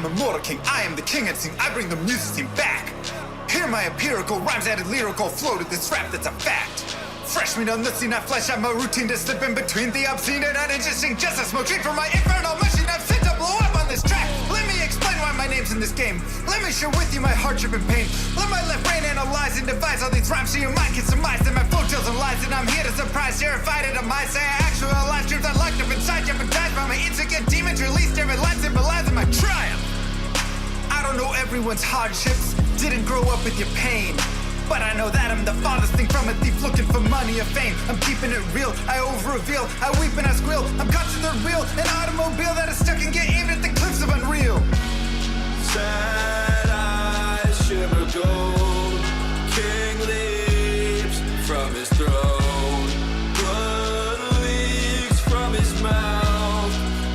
am immortal king, I am the king and sing, I bring the music scene back. Hear my empirical rhymes added lyrical flow to this rap that's a fact. Fresh meat on the scene, I flesh out my routine to slip in between the obscene and uninteresting. Just a smoke treat for my infernal machine, I've sent to blow up on this track. Let me explain why my name's in this game. Let me share with you my hardship and pain. Let my left brain analyze and devise all these rhymes so your mind can surmise that my flow tells them lies. And I'm here to surprise, terrified at a mind. Say I actualize truths I locked up inside, jeopardized by my insecure demons. Released every line symbolizing my triumph. I don't know everyone's hardships, didn't grow up with your pain, but I know that I'm the farthest thing from a thief looking for money or fame. I'm keeping it real, I over-reveal, I weep and I squeal. I'm caught to the real, an automobile that is stuck and get aimed at the cliffs of unreal. Sad eyes shimmer gold, king leaps from his throne, blood leaks from his mouth,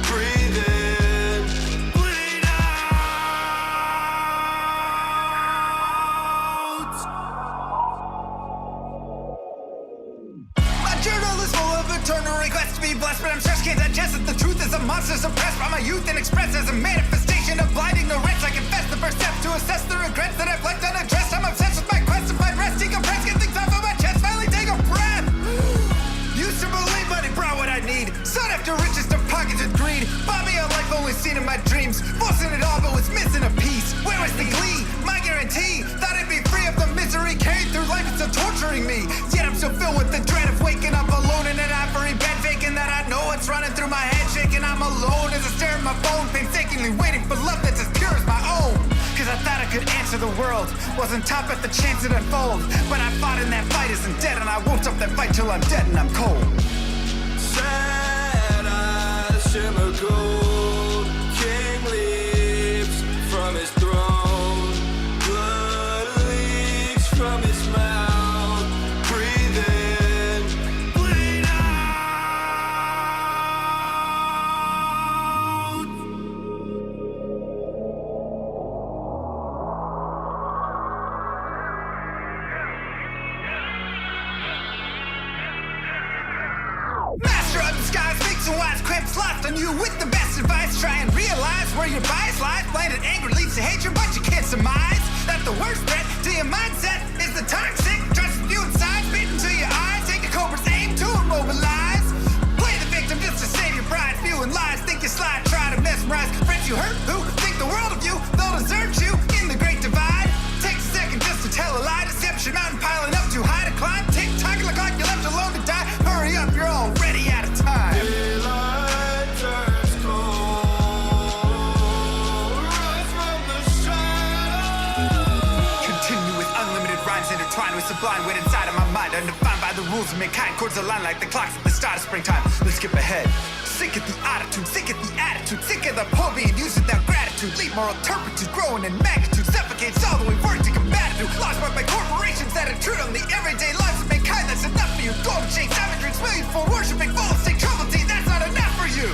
breathe in, bleed out. My journal is full of eternal requests to be blessed, but I'm stressed, can't digest it. The truth is a monster suppressed by my youth and expressed as a manifestation of blind ignorance. I confess the first step to assess the regrets that I've left unaddressed. I'm obsessed with my quest to find rest, decompress, get things off of my chest, finally take a breath. Used to believe money brought what I need, sought after riches to pockets with greed. Bought me a life only seen in my dreams, forcing it all but was missing a piece. Where was the glee? My guarantee, thought I'd be free of the misery carried through life, it's still torturing me. Yet I'm so filled with the dread of waking up alone in an ivory bed, faking that I know what's running through my head, shaking I'm alone as I stare at my phone, painstakingly waiting for love that's as pure as my own. Cause I thought I could answer the world, wasn't top at the chance it unfold, but I fought in that fight isn't dead, and I won't stop that fight till I'm dead and I'm cold. Sad eyes shimmer gold, king leaps from his throne, blood leaks from his mouth, breathe in, bleed out. Master of the skies, makes and wise cramps lost on you with the best advice. Try and realize where your bias lies. Blinded anger leads to hatred, but you can't surmise that the worst threat to your mindset is the toxic trust you inside, beating to your eyes. Take a cobra's aim to immobilize. Play the victim just to save your pride. Spewing lies, think you slide, try to mesmerize friends you hurt who think the world of you. They'll desert you in the great divide. Takes a second just to tell a lie. Deception mountain piling up too high to climb. Tick tock like you're left alone to die. Hurry up, you're already out of time. Daylight turns cold, rise from the shadows. Continue with unlimited rhymes intertwined with sublime weight inside of my mind, undefined by the rules of mankind. Chords align like the clocks at the start of springtime. Let's skip ahead. Sick of the attitude, sick of the attitude, sick of the poor being used without gratitude. Leave moral turpitude growing in magnitude, suffocates all the way work to combat it. Lost by corporations that intrude on the everyday lives of mankind. That's enough for you. Golden shake, savageries, millions for worshiping, full of sick trouble tea. That's not enough for you.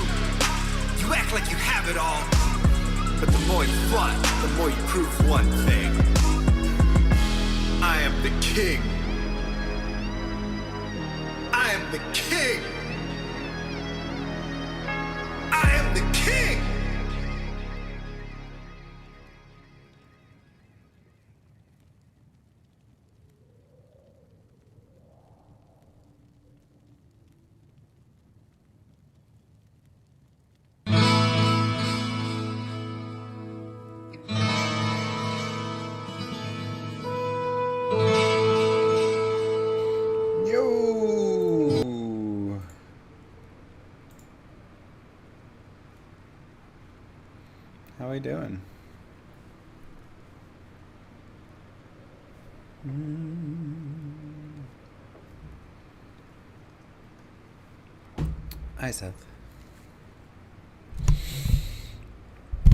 You act like you have it all, but the more you flaunt, the more you prove one thing. I am the king. I am the king. I am the king. How are we doing? Hi, Seth.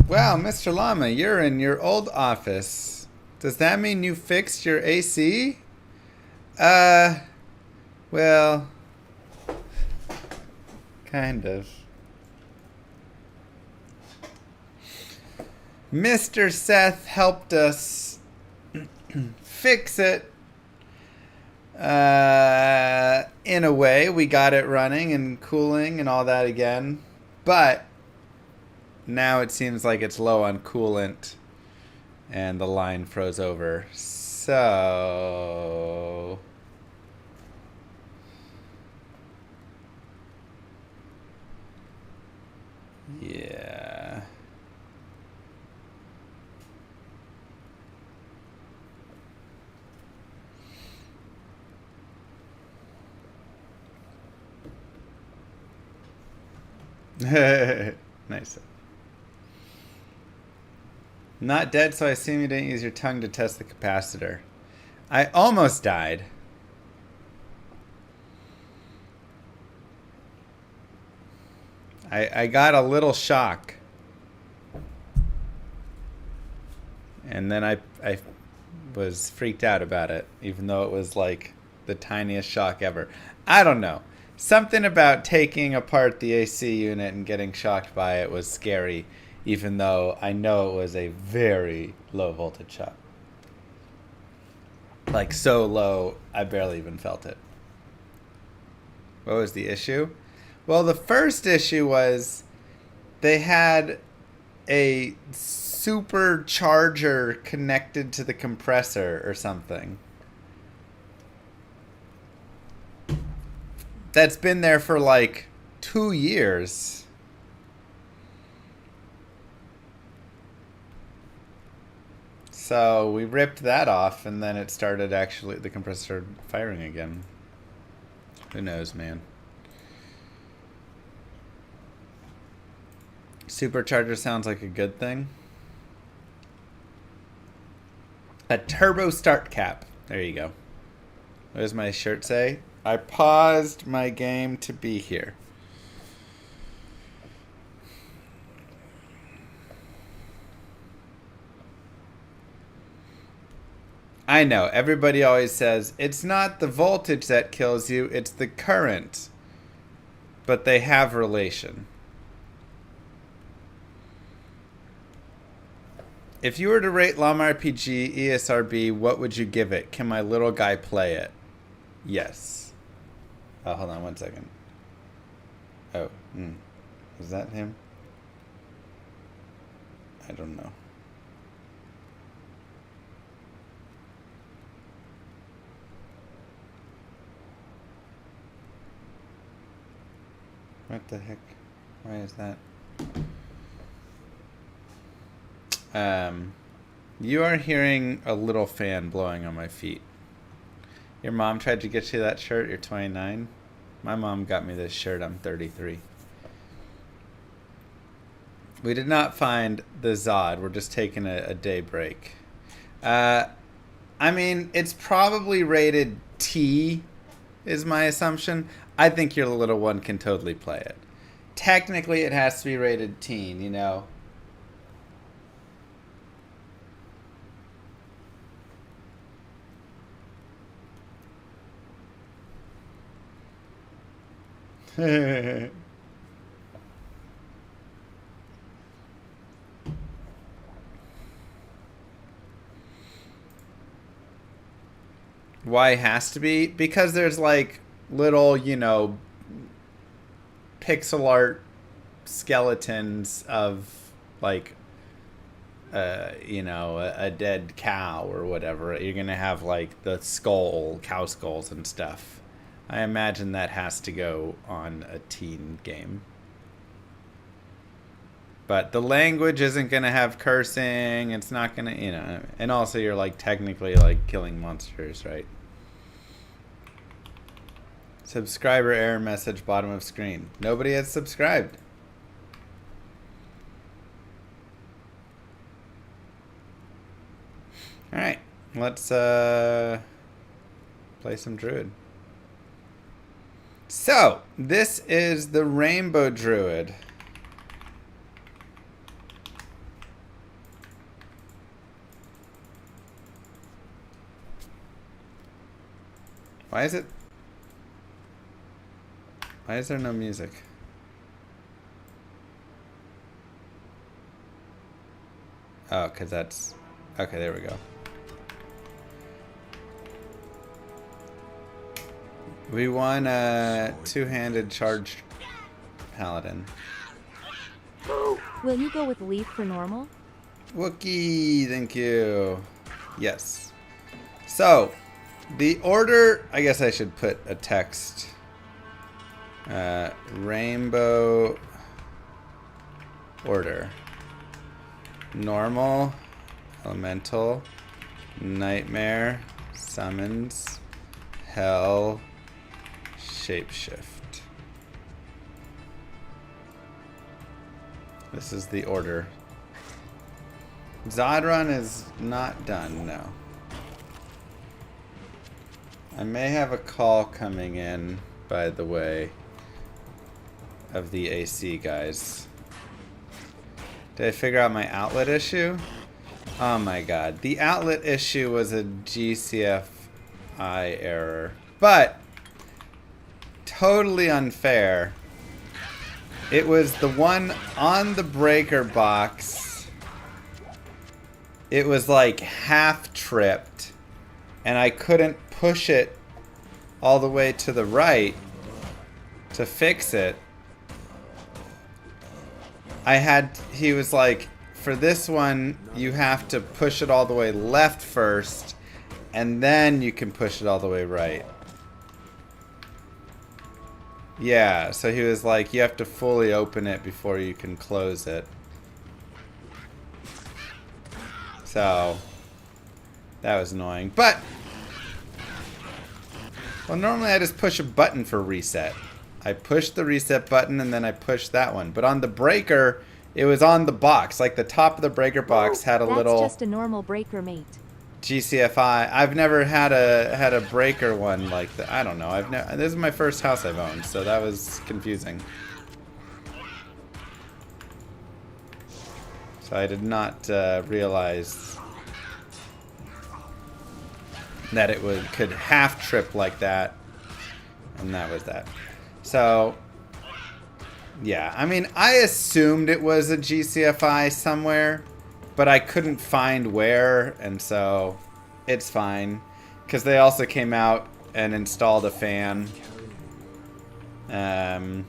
Wow, Mr. Llama, you're in your old office. Does that mean you fixed your AC? Well, kind of. Mr. Seth helped us fix it. In a way, we got it running and cooling and all that again. But now it seems like it's low on coolant and the line froze over. So yeah. Nice. Not dead, so I assume you didn't use your tongue to test the capacitor. I almost died. I got a little shock. And then I was freaked out about it, even though it was like the tiniest shock ever. I don't know. Something about taking apart the AC unit and getting shocked by it was scary, even though I know it was a very low voltage shock. Like so low, I barely even felt it. What was the issue? Well, the first issue was they had a supercharger connected to the compressor or something. That's been there for like 2 years. So we ripped that off, and then it started actually, the compressor firing again. Who knows, man? Supercharger sounds like a good thing. A turbo start cap. There you go. What does my shirt say? I paused my game to be here. I know, everybody always says, it's not the voltage that kills you, it's the current. But they have relation. If you were to rate llamarpg ESRB, what would you give it? Can my little guy play it? Yes. Oh, hold on 1 second. Oh, is that him? I don't know. What the heck? Why is that? You are hearing a little fan blowing on my feet. Your mom tried to get you that shirt? You're 29? My mom got me this shirt. I'm 33. We did not find the Zod. We're just taking a day break. I mean, it's probably rated T, is my assumption. I think your little one can totally play it. Technically, it has to be rated teen, you know. Why it has to be? Because there's like little, you know, pixel art skeletons of like you know, a dead cow or whatever. You're gonna have like the cow skulls and stuff. I imagine that has to go on a teen game. But the language isn't going to have cursing. It's not going to, you know. And also you're like technically like killing monsters, right? Subscriber error message bottom of screen. Nobody has subscribed. Alright. Let's play some Druid. So, this is the Rainbow Druid. Why is there no music? Oh, because that's... Okay, there we go. We won a two-handed charged paladin. Will you go with Leaf for normal? Wookie, thank you. Yes. So, the order, I guess I should put a text. Rainbow order. Normal, elemental, nightmare, summons, hell, shapeshift. This is the order. Zodrun is not done, no. I may have a call coming in, by the way, of the AC guys. Did I figure out my outlet issue? Oh my god. The outlet issue was a GCFI error. But, totally unfair. It was the one on the breaker box. It was like half tripped. And I couldn't push it all the way to the right to fix it. He was like, for this one, you have to push it all the way left first, and then you can push it all the way right. Yeah, so he was like, you have to fully open it before you can close it. So, that was annoying. But, well, normally I just push a button for reset. I pushed the reset button and then I pushed that one. But on the breaker, it was on the box. Like the top of the breaker box had a little... That's just a normal breaker, mate. GCFI. I've never had a breaker one like that. I don't know. This is my first house I've owned, so that was confusing. So I did not realize that it could half trip like that, and that was that. So, yeah. I mean, I assumed it was a GCFI somewhere, but I couldn't find where, and so it's fine. Because they also came out and installed a fan. And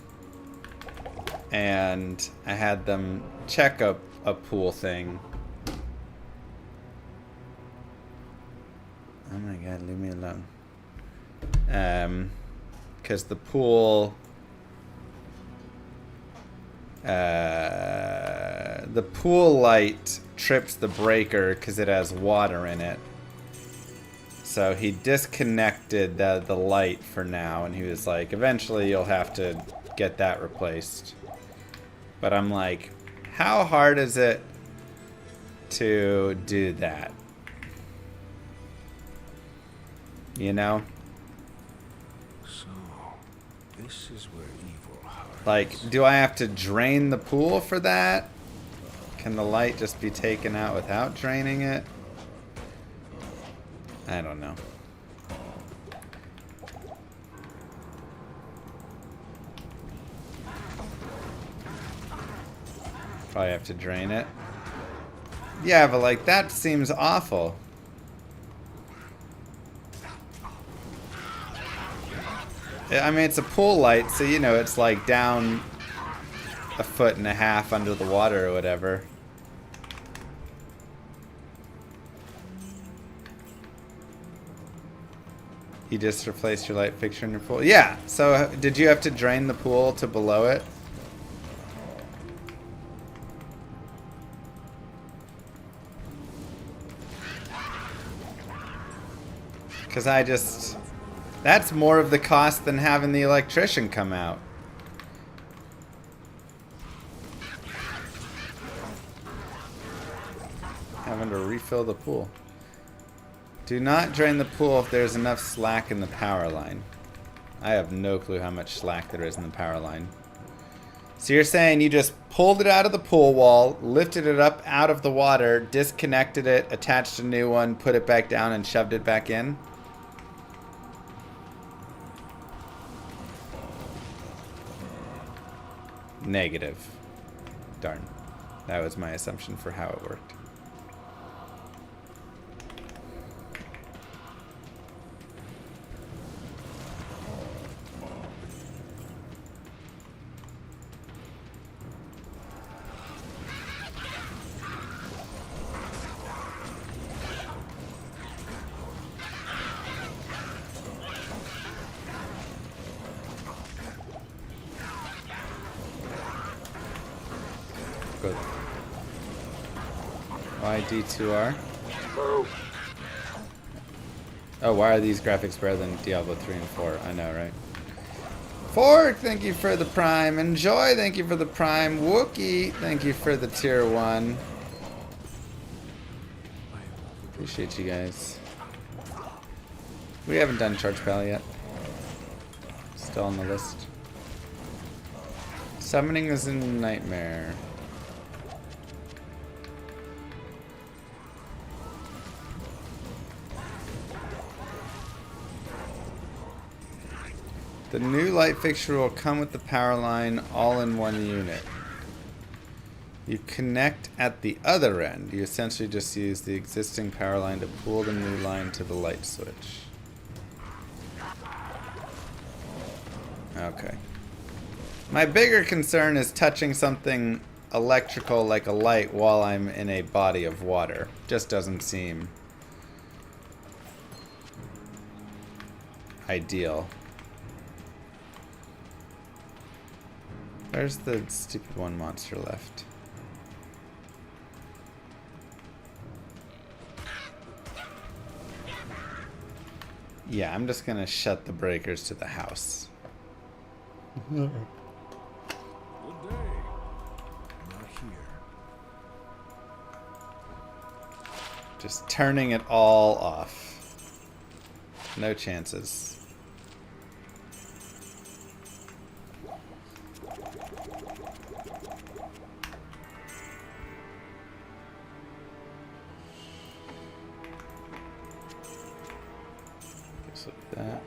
I had them check a pool thing. Oh my god, leave me alone. Because the pool... the pool light trips the breaker because it has water in it. So he disconnected the light for now, and he was like, eventually you'll have to get that replaced. But I'm like, how hard is it to do that? You know? So, this is where evil hides. Like, do I have to drain the pool for that? Can the light just be taken out without draining it? I don't know. Probably have to drain it. Yeah, but like, that seems awful. I mean, it's a pool light, so you know it's like down 1.5 feet under the water or whatever. You just replaced your light fixture in your pool? Yeah, so did you have to drain the pool to below it? Because that's more of the cost than having the electrician come out. Having to refill the pool. Do not drain the pool if there's enough slack in the power line. I have no clue how much slack there is in the power line. So you're saying you just pulled it out of the pool wall, lifted it up out of the water, disconnected it, attached a new one, put it back down, and shoved it back in? Negative. Darn. That was my assumption for how it worked. Good. Why D2R? Oh, why are these graphics better than Diablo 3 and 4? I know, right? Fork, thank you for the Prime. Enjoy, thank you for the Prime. Wookie, thank you for the tier 1. Appreciate you guys. We haven't done Charge Pal yet. Still on the list. Summoning is a nightmare. The new light fixture will come with the power line all in one unit. You connect at the other end. You essentially just use the existing power line to pull the new line to the light switch. Okay. My bigger concern is touching something electrical like a light while I'm in a body of water. Just doesn't seem ideal. Where's the stupid one monster left? Yeah, I'm just gonna shut the breakers to the house. Good day. Not here. Just turning it all off. No chances. That.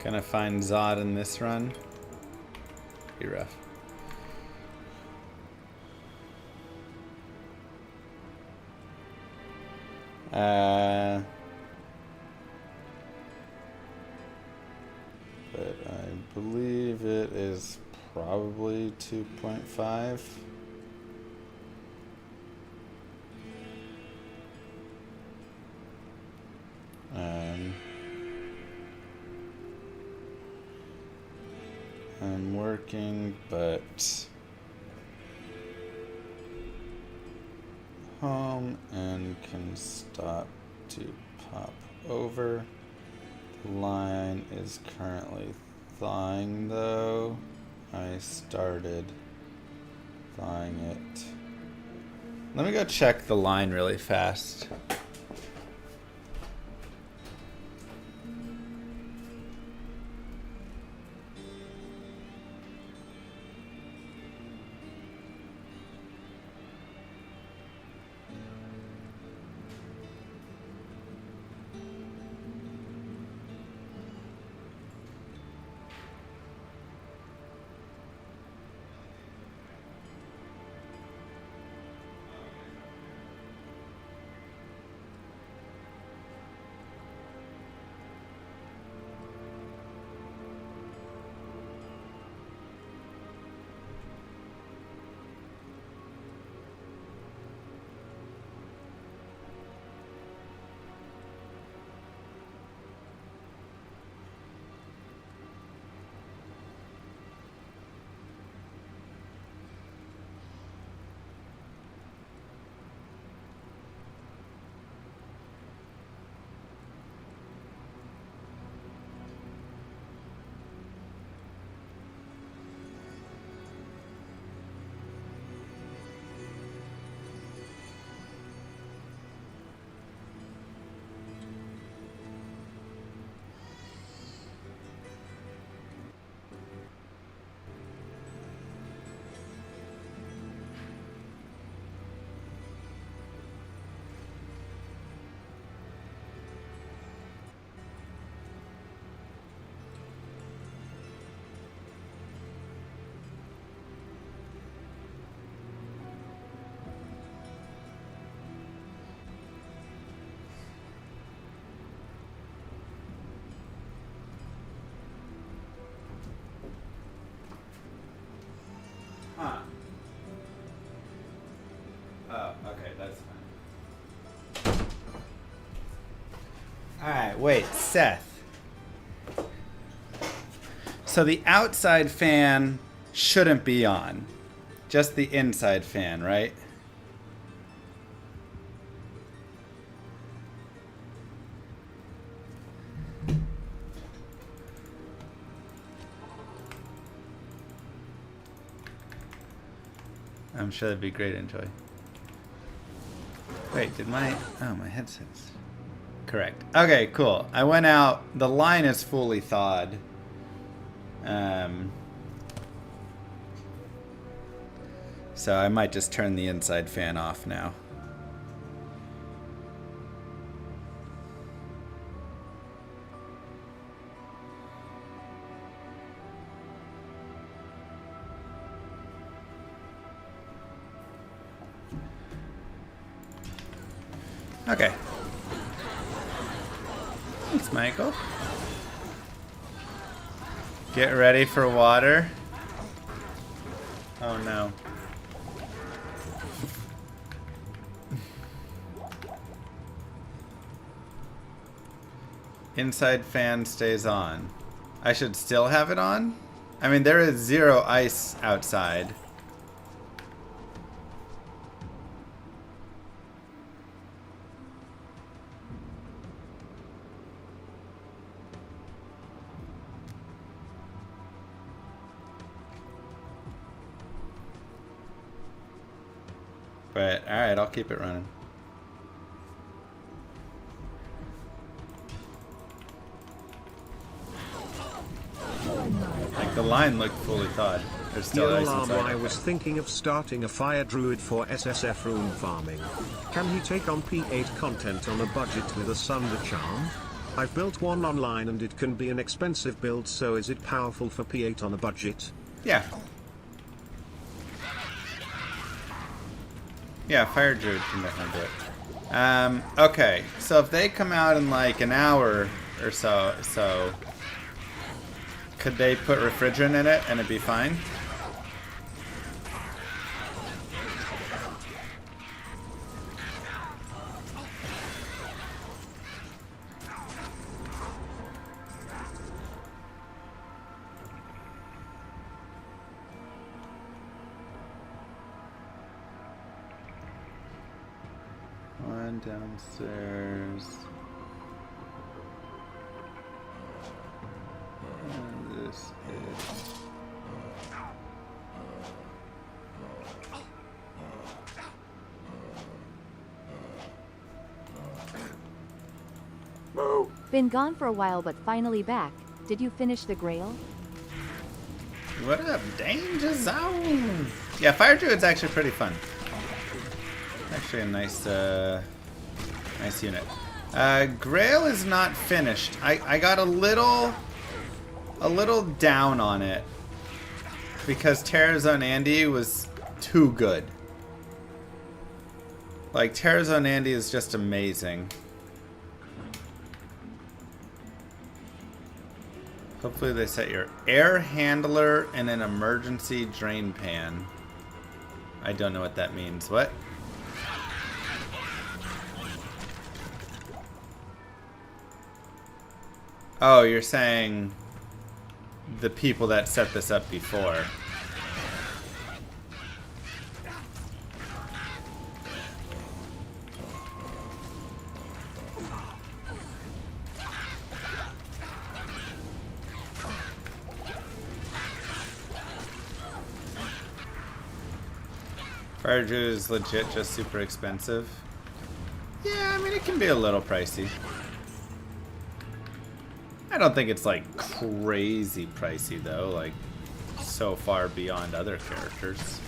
Gonna find Zod in this run. Be rough. But I believe it is probably 2.5. I'm working, but home and can stop to pop over. The line is currently thawing though. I started thawing it. Let me go check the line really fast. Huh. Oh, okay, that's fine. Alright, wait, Seth. So the outside fan shouldn't be on. Just the inside fan, right? I'm sure that'd be great, enjoy. Wait, did my... Oh, my headset's... Correct. Okay, cool. I went out. The line is fully thawed. So I might just turn the inside fan off now. Okay. Thanks, Michael. Get ready for water. Oh no. Inside fan stays on. I should still have it on? I mean, there is 0 ice outside. But, alright, I'll keep it running. Like, the line looked fully thawed. There's still ice inside. I was thinking of starting a fire druid for SSF rune farming. Can he take on P8 content on a budget with a Sunder charm? I've built one online and it can be an expensive build, so is it powerful for P8 on a budget? Yeah. Yeah, Fire Druid can definitely do it. Okay, so if they come out in like an hour or so, could they put refrigerant in it and it'd be fine? One downstairs. And this is... Been gone for a while but finally back. Did you finish the Grail? What up, Danger Zone? Yeah, Fire Druid's actually pretty fun. Actually a nice, nice unit. Grail is not finished. I got a little down on it because Terrazone Andy was too good. Like, Terrazone Andy is just amazing. Hopefully they set your air handler in an emergency drain pan. I don't know what that means. What? Oh, you're saying the people that set this up before. Fire Druid is legit just super expensive. Yeah, I mean, it can be a little pricey. I don't think it's like crazy pricey though, like so far beyond other characters.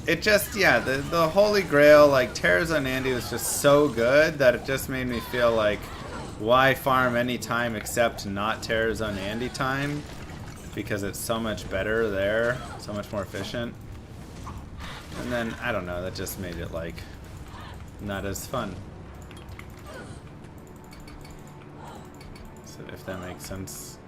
It just, yeah, the Holy Grail, like Terrazone Andy was just so good that it just made me feel like, why farm any time except not Terrazone Andy time? Because it's so much better there, so much more efficient. And then, I don't know, that just made it like, not as fun. So if that makes sense.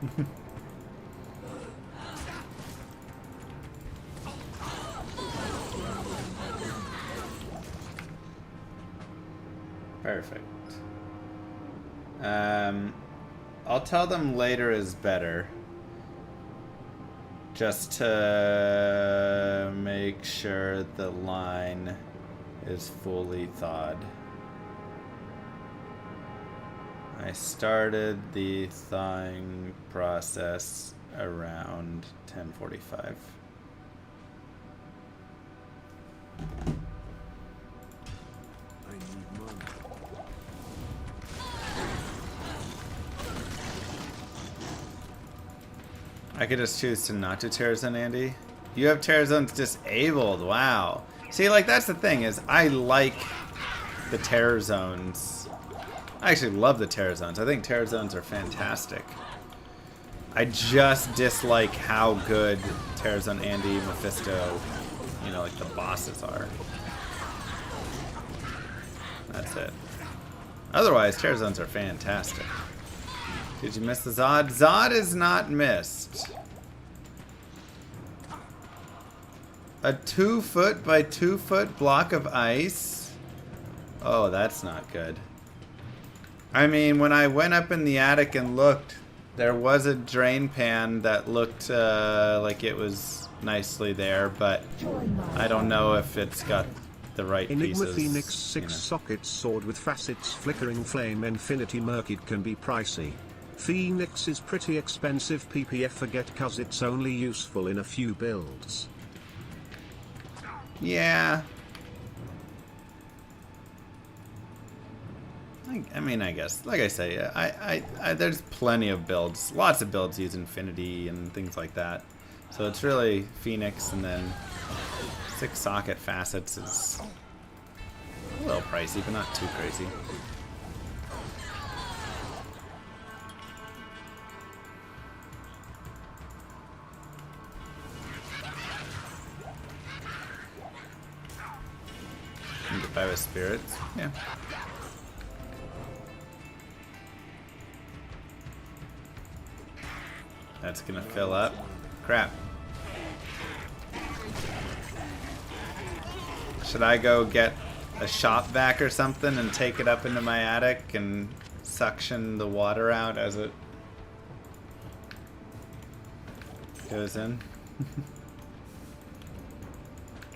Perfect. I'll tell them later is better. Just to make sure the line is fully thawed. I started the thawing process around 10:45. I need money. I could just choose to not do Terror Zone, Andy. You have Terror Zones disabled. Wow. See, like, that's the thing, is I like the Terror Zones. I actually love the Terror Zones. I think Terror Zones are fantastic. I just dislike how good Terror Zone, Andy, Mephisto, you know, like the bosses are. That's it. Otherwise, Terror Zones are fantastic. Did you miss the Zod? Zod is not missed. A 2-foot by 2-foot block of ice? Oh, that's not good. I mean, when I went up in the attic and looked, there was a drain pan that looked like it was nicely there, but I don't know if it's got the right Enigma pieces. Phoenix 6 sockets sword with facets flickering flame infinity murky can be pricey. Phoenix is pretty expensive PPF forget cause it's only useful in a few builds. Yeah. I mean, I guess, like I say, I there's plenty of builds. Lots of builds use Infinity and things like that. So it's really Phoenix, and then 6 socket facets is a little pricey, but not too crazy. You can get by with spirits, yeah. That's gonna fill up. Crap. Should I go get a shop vac or something and take it up into my attic and suction the water out as it goes in?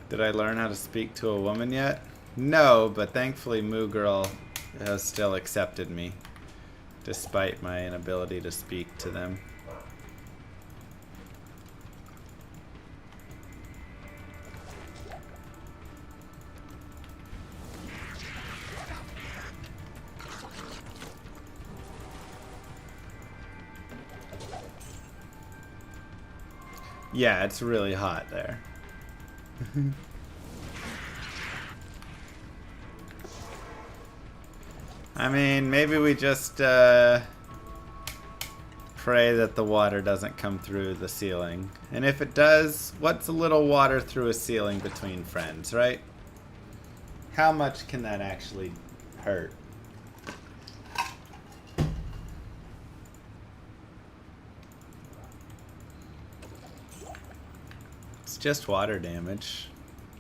Did I learn how to speak to a woman yet? No, but thankfully Moo Girl has still accepted me, despite my inability to speak to them. Yeah, it's really hot there. I mean, maybe we just pray that the water doesn't come through the ceiling. And if it does, what's a little water through a ceiling between friends, right? How much can that actually hurt? It's just water damage.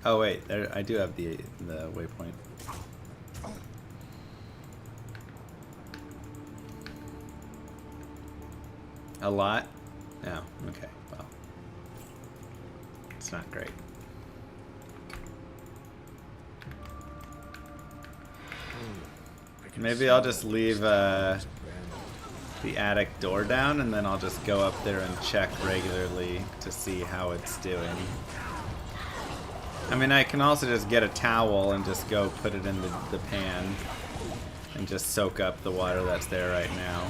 Oh wait, there I do have the waypoint. A lot? No, okay, well. It's not great. Maybe I'll just leave the attic door down, and then I'll just go up there and check regularly to see how it's doing. I mean, I can also just get a towel and just go put it in the pan and just soak up the water that's there right now.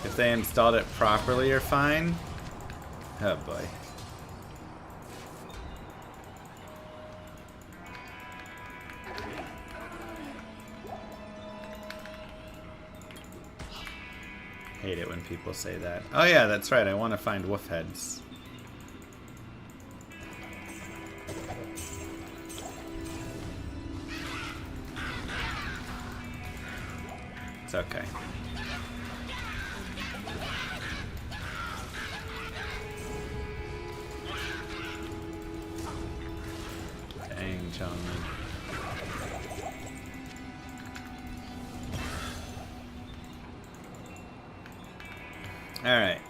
If they installed it properly, you're fine. Oh boy. Hate it when people say that. Oh yeah, that's right. I want to find wolf heads. It's okay. Dang, John. Alright.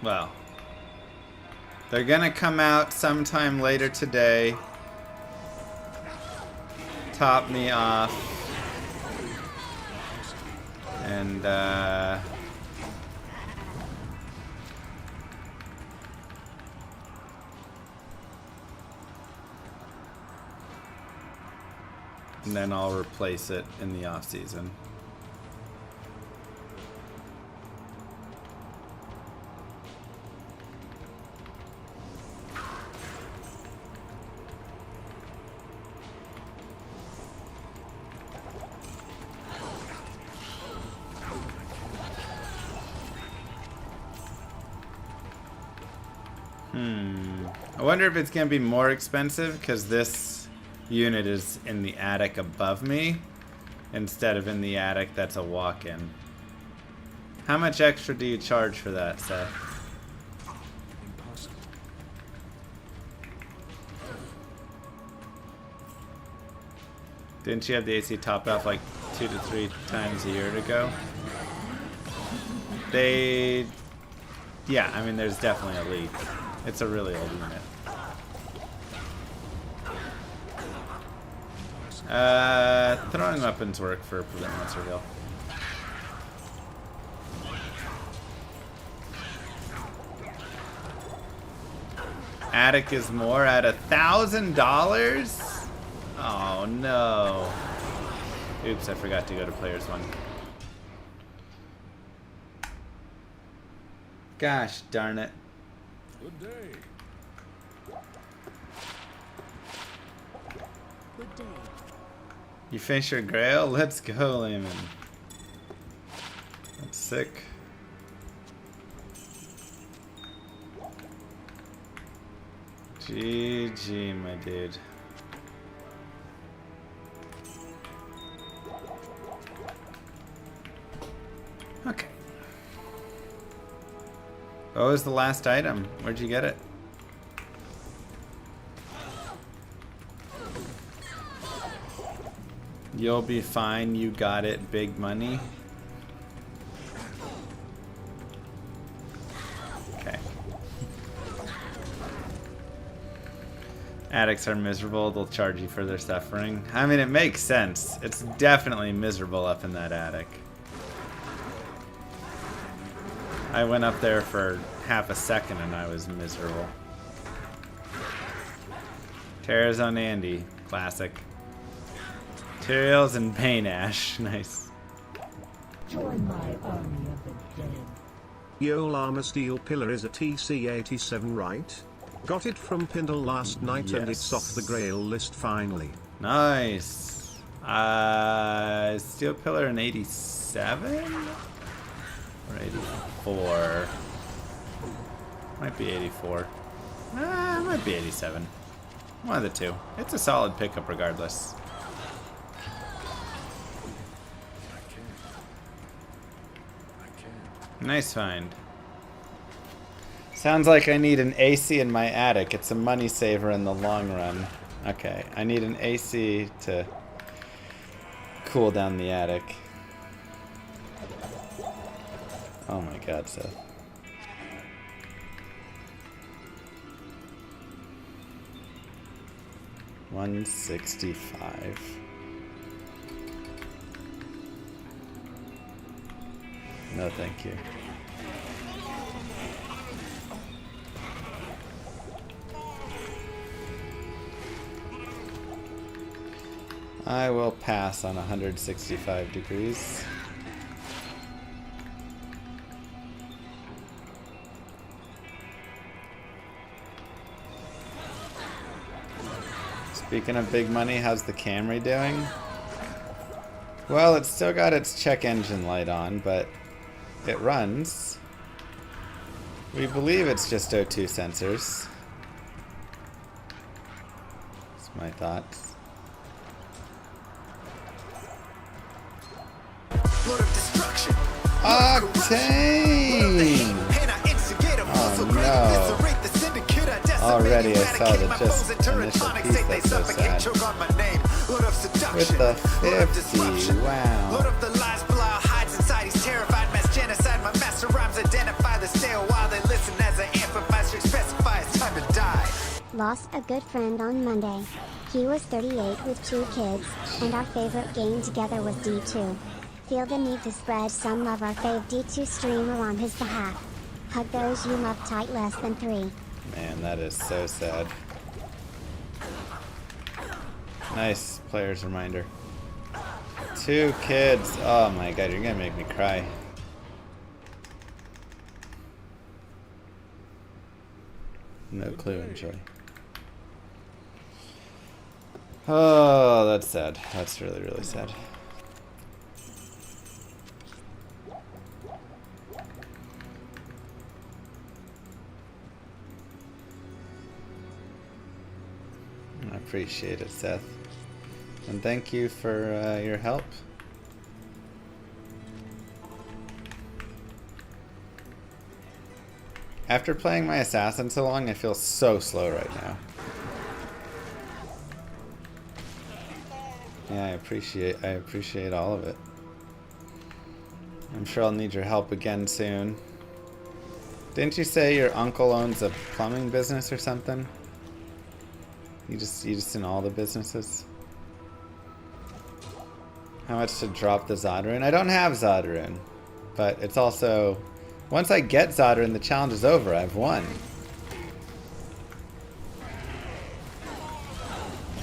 Well. They're gonna come out sometime later today. Top me off. And, and then I'll replace it in the off season. I wonder if it's gonna be more expensive because this unit is in the attic above me instead of in the attic that's a walk-in. How much extra do you charge for that, Seth? Impossible. Didn't you have the AC topped off like 2 to 3 times a year ago? Yeah, I mean there's definitely a leak. It's a really old unit. Throwing weapons work for prevent monster heal. Attic is more at $1,000? Oh no. Oops, I forgot to go to players one. Gosh darn it. Good day. Good day. You finished your grail? Let's go, Lehman. That's sick. GG, my dude. Okay. What was the last item? Where'd you get it? You'll be fine, you got it, big money. Okay. Addicts are miserable, they'll charge you for their suffering. I mean, it makes sense. It's definitely miserable up in that attic. I went up there for half a second and I was miserable. Terrors on Andy, classic. Materials and paint ash, nice. Join my army of the dead. Yo Llama Steel Pillar is a TC-87, right? Got it from Pindle last night and it's off the Grail list finally. Nice. Steel Pillar in 87? Or 84? Might be 84. It might be 87. One of the two. It's a solid pickup regardless. Nice find. Sounds like I need an AC in my attic. It's a money saver in the long run. Okay, I need an AC to cool down the attic. Oh my god, Seth. $165. No, thank you. I will pass on 165 degrees. Speaking of big money, how's the Camry doing? Well, it's still got its check engine light on, but it runs. We believe it's just O2 sensors. That's my thoughts. Octane! Oh no. Already I saw the just initial piece, that's so sad. With the 50, wow. Lord of the lies, hides inside, he's terrified, mass genocide, my master rhymes identify the state. Lost a good friend on Monday. He was 38 with 2 kids, and our favorite game together was D2. Feel the need to spread some love our fave D2 streamer on his behalf. Hug those you love tight less than 3. Man, that is so sad. Nice player's reminder. 2 kids. Oh my god, you're gonna make me cry. No clue, enjoy. Oh, that's sad. That's really, really sad. I appreciate it, Seth. And thank you for your help. After playing my assassin so long, I feel so slow right now. Yeah, I appreciate all of it. I'm sure I'll need your help again soon. Didn't you say your uncle owns a plumbing business or something? You just in all the businesses? How much to drop the Zodrun? I don't have Zodrun, but it's also, once I get Zodrun, the challenge is over. I've won.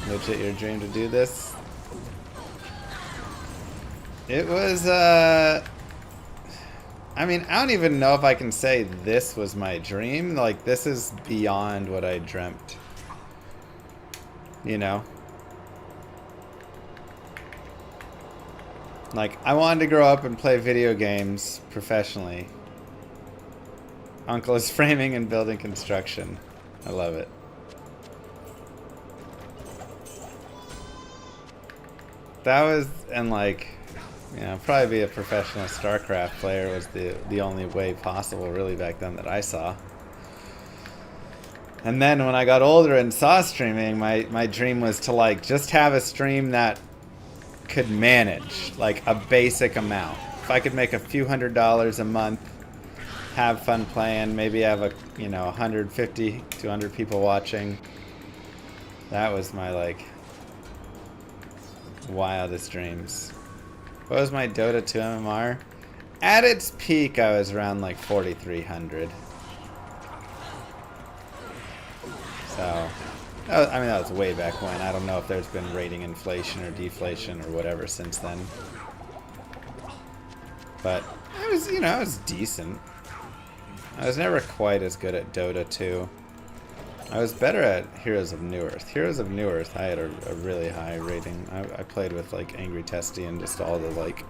Legit your dream to do this? It was, I mean, I don't even know if I can say this was my dream. Like, this is beyond what I dreamt. You know? Like, I wanted to grow up and play video games professionally. Uncle is framing and building construction. I love it. That was, and like, you know, probably be a professional StarCraft player was the only way possible really back then that I saw. And then when I got older and saw streaming, my dream was to like just have a stream that could manage like a basic amount. If I could make a few $100s a month, have fun playing, maybe have a, you know, 150, 200 people watching. That was my like wildest dreams. What was my Dota 2 MMR? At its peak, I was around like 4,300. So, I mean, that was way back when. I don't know if there's been rating inflation or deflation or whatever since then. But I was, you know, I was decent. I was never quite as good at Dota 2. I was better at Heroes of New Earth. Heroes of New Earth, I had a really high rating. I played with like Angry Testy and just all the like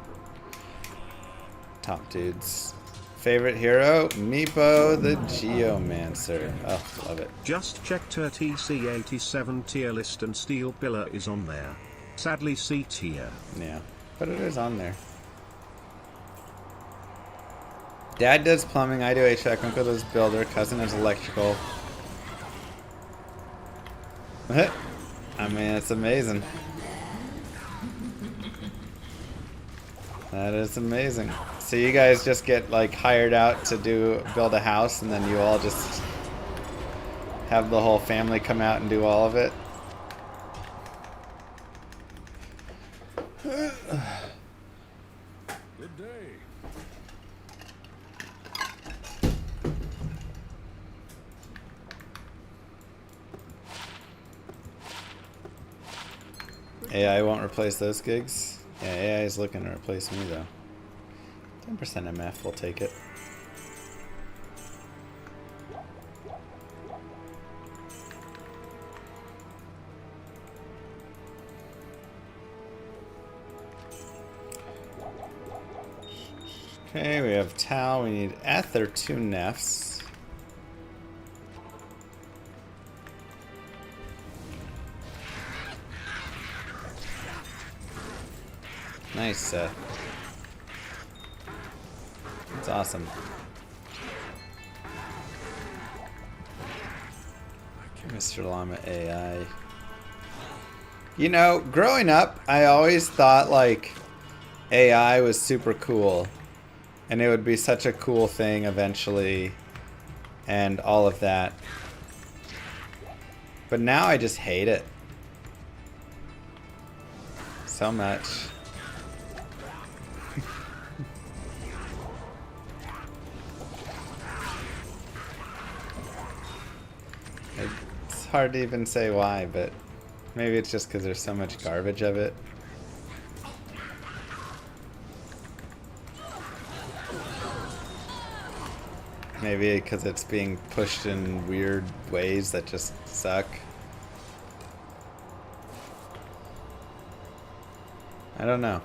top dudes. Favorite hero? Meepo the Geomancer. Oh, love it. Just checked her TC87 tier list and Steel Pillar is on there. Sadly C tier. Yeah, but it is on there. Dad does plumbing, I do HVAC, uncle does builder, cousin is electrical. I mean, it's amazing. That is amazing. So you guys just get like hired out to build a house, and then you all just have the whole family come out and do all of it? Good day. AI won't replace those gigs. Yeah, AI is looking to replace me though. 10% MF will take it. Okay, we have Tau, we need Ether, 2 Nefs. Nice, Seth. That's awesome. Mr. Llama AI. You know, growing up, I always thought like AI was super cool. And it would be such a cool thing eventually. And all of that. But now I just hate it so much. It's hard to even say why, but maybe it's just because there's so much garbage of it. Maybe because it's being pushed in weird ways that just suck. I don't know.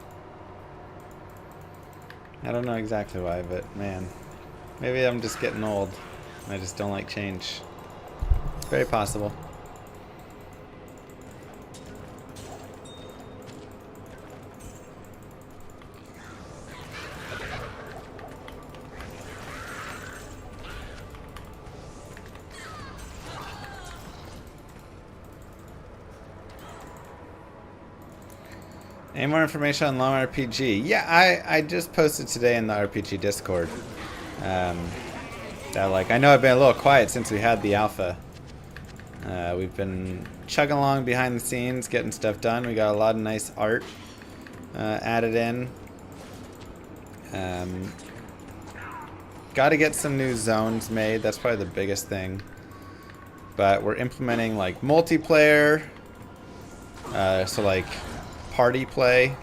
I don't know exactly why, but man, maybe I'm just getting old. I just don't like change. It's very possible. Any more information on llamarpg? Yeah, I just posted today in the RPG Discord. That I know I've been a little quiet since we had the alpha. We've been chugging along behind the scenes, getting stuff done. We got a lot of nice art added in. Got to get some new zones made. That's probably the biggest thing. But we're implementing like multiplayer. So like party play.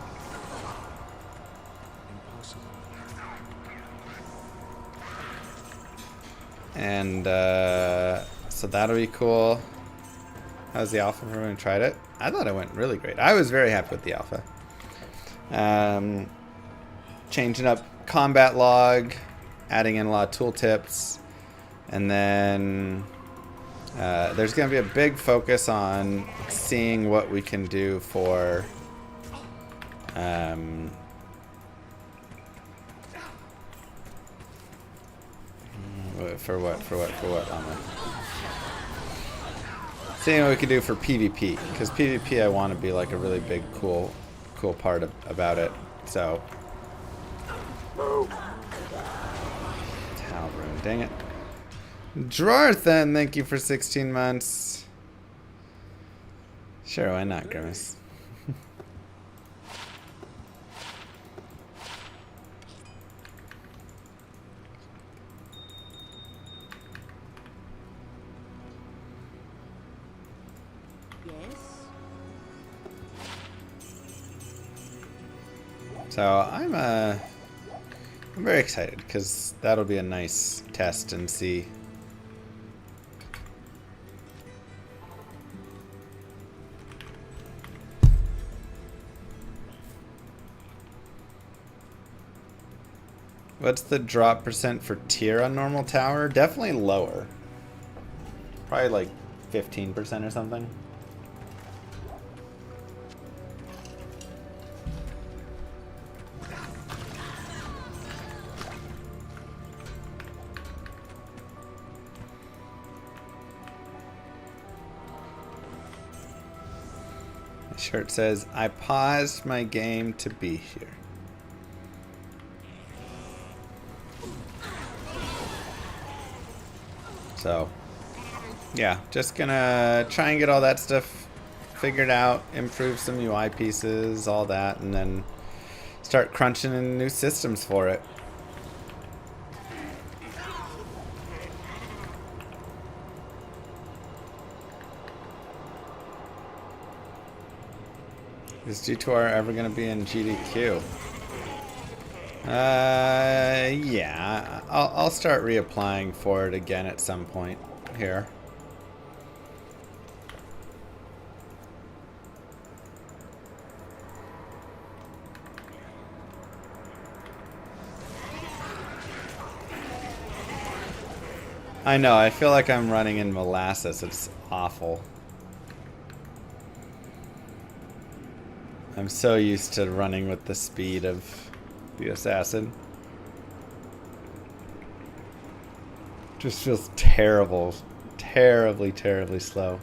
Impossible. And so that'll be cool. How's the alpha for everyone who tried it? I thought it went really great. I was very happy with the alpha. Changing up combat log, adding in a lot of tooltips, and then there's going to be a big focus on seeing what we can do for what, Lama? Seeing what we can do for PvP, because PvP I want to be like a really big, cool part about it. So, Towel room, dang it. Drarthan, thank you for 16 months. Sure, why not, Grimace? So I'm very excited because that'll be a nice test and see. What's the drop percent for tier on normal tower? Definitely lower. Probably like 15% or something. Shirt says, I paused my game to be here. So, yeah, just gonna try and get all that stuff figured out, improve some UI pieces, all that, and then start crunching in new systems for it. Is G2R ever going to be in GDQ? Yeah. I'll start reapplying for it again at some point here. I know, I feel like I'm running in molasses. It's awful. I'm so used to running with the speed of the assassin. Just feels terrible. Terribly, terribly slow.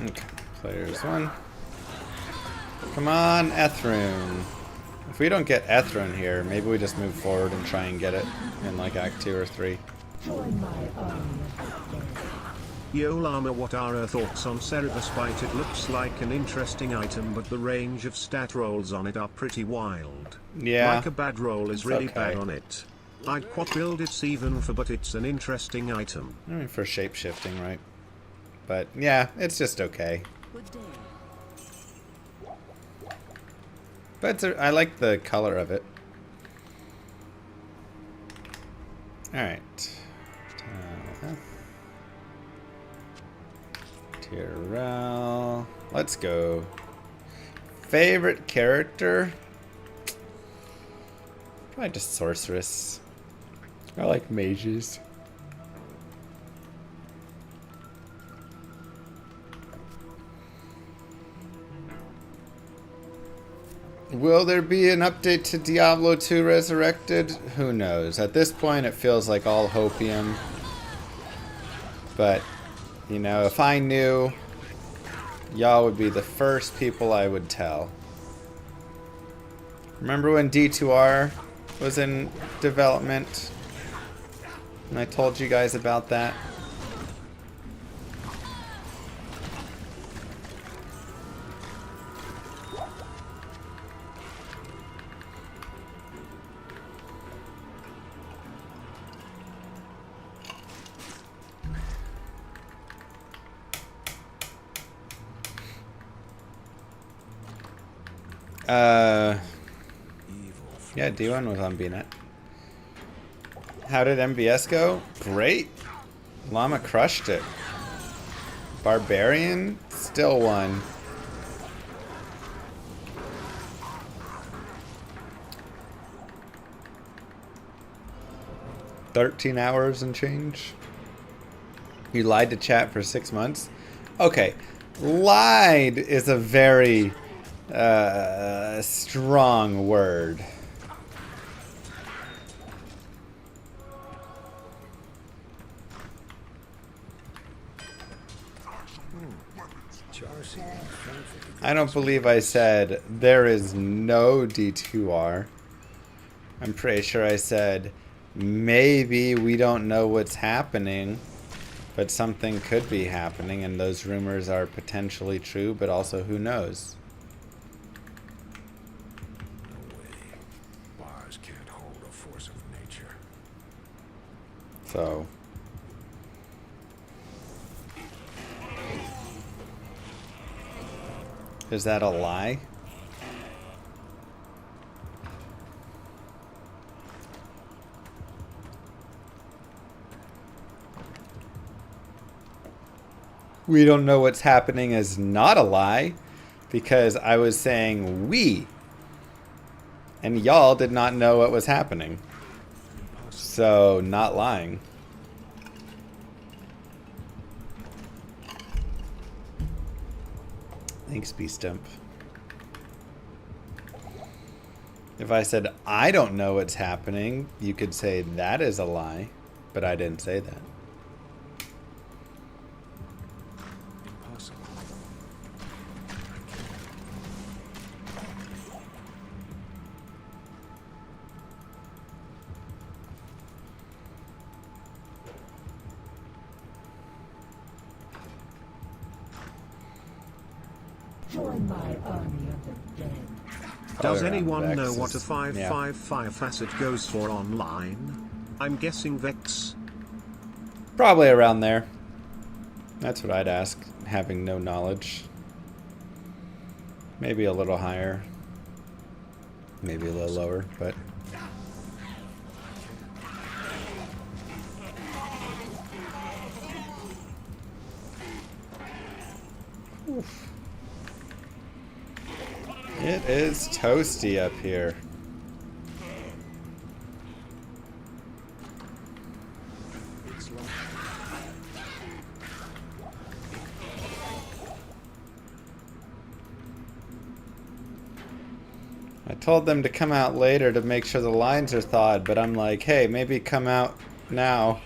Okay, players 1. Come on, Ethrune. If we don't get Ethrune here, maybe we just move forward and try and get it in like Act 2 or 3. Join my army of the dead. Yo Llama, what are our thoughts on Cerebus Bite? It looks like an interesting item, but the range of stat rolls on it are pretty wild. Yeah. Like a bad roll is really okay. bad on it. I'd quad build it's even for, but it's an interesting item. I mean, for shape-shifting, right? But yeah, it's just okay. But I like the color of it. Alright. Tyrell. Let's go. Favorite character? Probably just Sorceress. I like mages. Will there be an update to Diablo 2 Resurrected? Who knows? At this point, it feels like all hopium. But, you know, if I knew, y'all would be the first people I would tell. Remember when D2R was in development? And I told you guys about that? Yeah, D1 was on BNet. How did MVS go? Great. Llama crushed it. Barbarian still won. $13 hours and change. You lied to chat for 6 months? Okay. Lied is a very strong word. I don't believe I said there is no D2R. I'm pretty sure I said maybe we don't know what's happening, but something could be happening, and those rumors are potentially true, but also who knows? No way. Bars can't hold a force of nature. So... is that a lie? We don't know what's happening is not a lie, because I was saying we, and y'all did not know what was happening. So, not lying. Thanks, B-Stump. If I said I don't know what's happening, you could say that is a lie, but I didn't say that. Impossible. Join my army of the dead. Does Around anyone know Vex what a is- 555 facet goes for online? I'm guessing Vex. Probably around there. That's what I'd ask, having no knowledge. Maybe a little higher. Maybe a little lower, but... Oof. It is toasty up here. I told them to come out later to make sure the lines are thawed, but I'm like, hey, maybe come out now.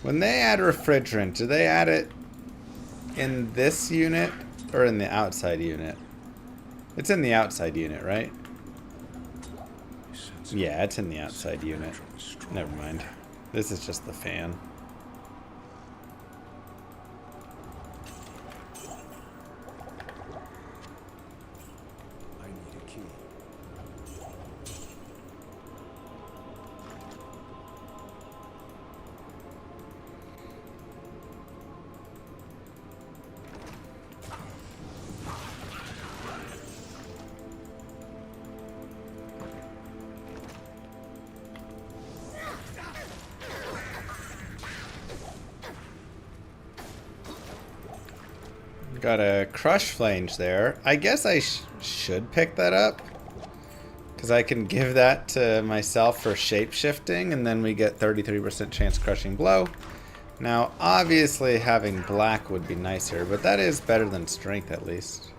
When they add refrigerant, do they add it in this unit or in the outside unit? It's in the outside unit, right? Yeah, it's in the outside unit. Never mind. This is just the fan. I need a key. Got a crush flange there. I guess I should pick that up, because I can give that to myself for shape-shifting, and then we get 33% chance crushing blow. Now, obviously having black would be nicer, but that is better than strength at least.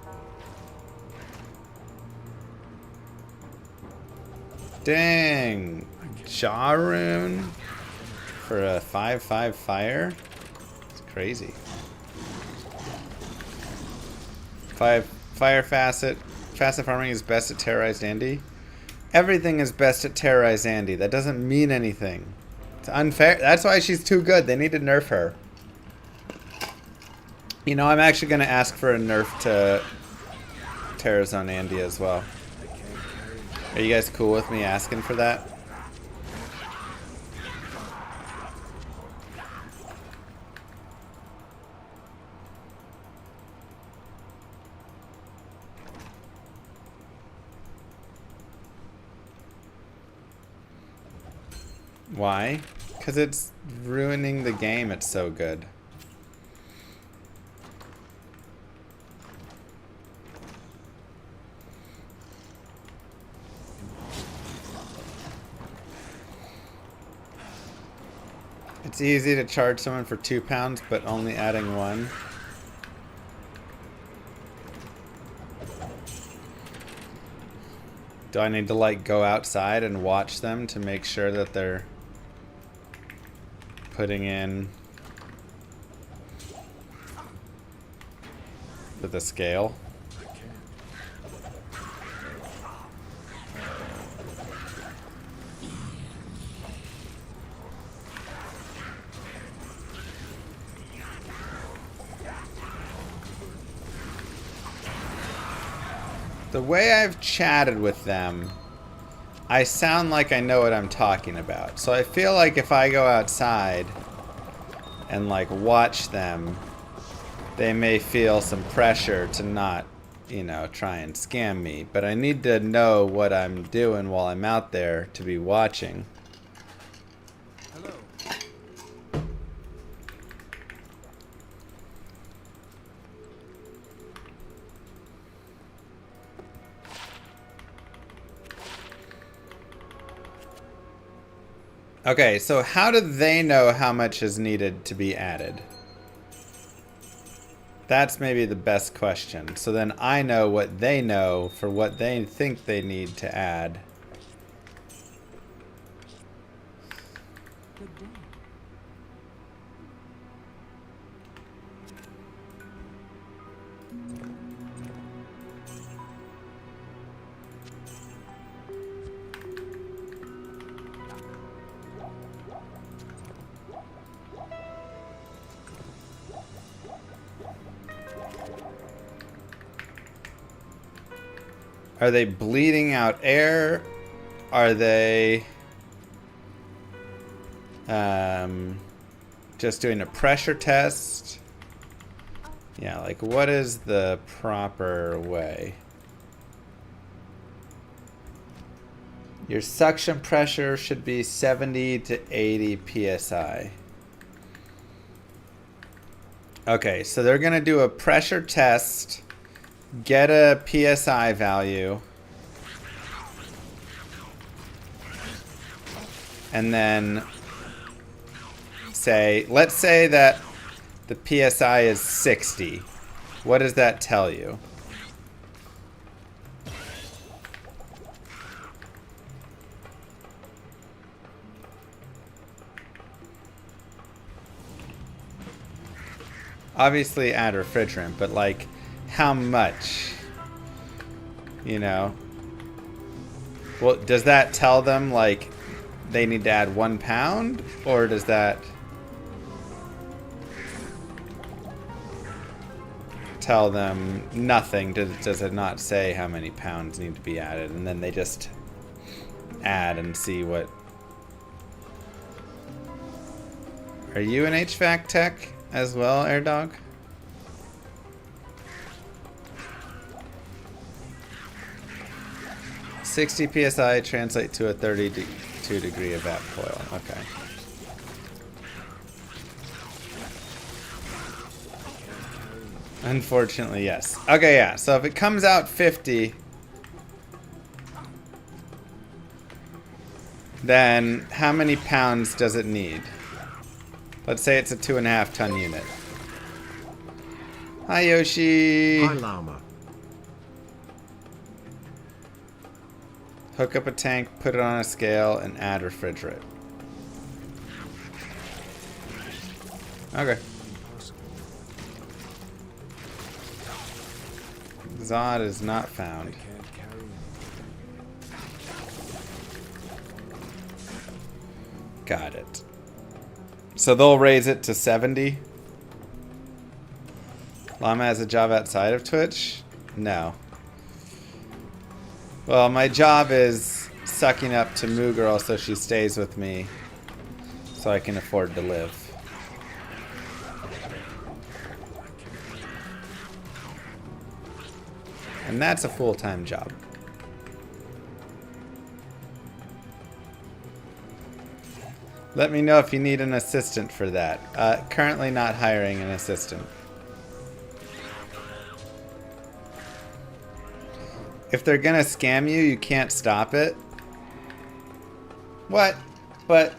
Dang! Jaw rune for a 5/5 fire? It's crazy. Fire facet. Facet farming is best at terrorized Andy. Everything is best at terrorized Andy. That doesn't mean anything. It's unfair. That's why she's too good. They need to nerf her. You know, I'm actually going to ask for a nerf to Terrazone Andy as well. Are you guys cool with me asking for that? Why? Because it's ruining the game. It's so good. It's easy to charge someone for £2, but only adding 1. Do I need to like go outside and watch them to make sure that they're putting in with a scale? The way I've chatted with them, I sound like I know what I'm talking about. So I feel like if I go outside and like watch them, they may feel some pressure to not, you know, try and scam me. But I need to know what I'm doing while I'm out there to be watching. Hello. Okay, so how do they know how much is needed to be added? That's maybe the best question. So then I know what they know for what they think they need to add. Good day. Are they bleeding out air? Are they just doing a pressure test? Yeah, like what is the proper way? Your suction pressure should be 70 to 80 psi. Okay, so they're gonna do a pressure test, get a PSI value, and then say, let's say that the PSI is 60. What does that tell you? obviously add refrigerant, but like how much? You know? Well, does that tell them like they need to add 1 pound, or does that tell them nothing? Does it not say how many pounds need to be added, and then they just add and see what? Are you an HVAC tech as well, AirDog? "60 psi translate to a 32 degree evap coil." Okay. Unfortunately, yes. Okay, yeah. So if it comes out 50, then how many pounds does it need? Let's say it's a 2.5 ton unit. Hi, Yoshi. Hi, Llama. Hook up a tank, put it on a scale, and add refrigerant. Okay. Zod is not found. Got it. So they'll raise it to 70? Llama has a job outside of Twitch? No. Well, my job is sucking up to Moo Girl so she stays with me so I can afford to live. And that's a full-time job. Let me know if you need an assistant for that. Currently not hiring an assistant. If they're gonna scam you, you can't stop it. What? But...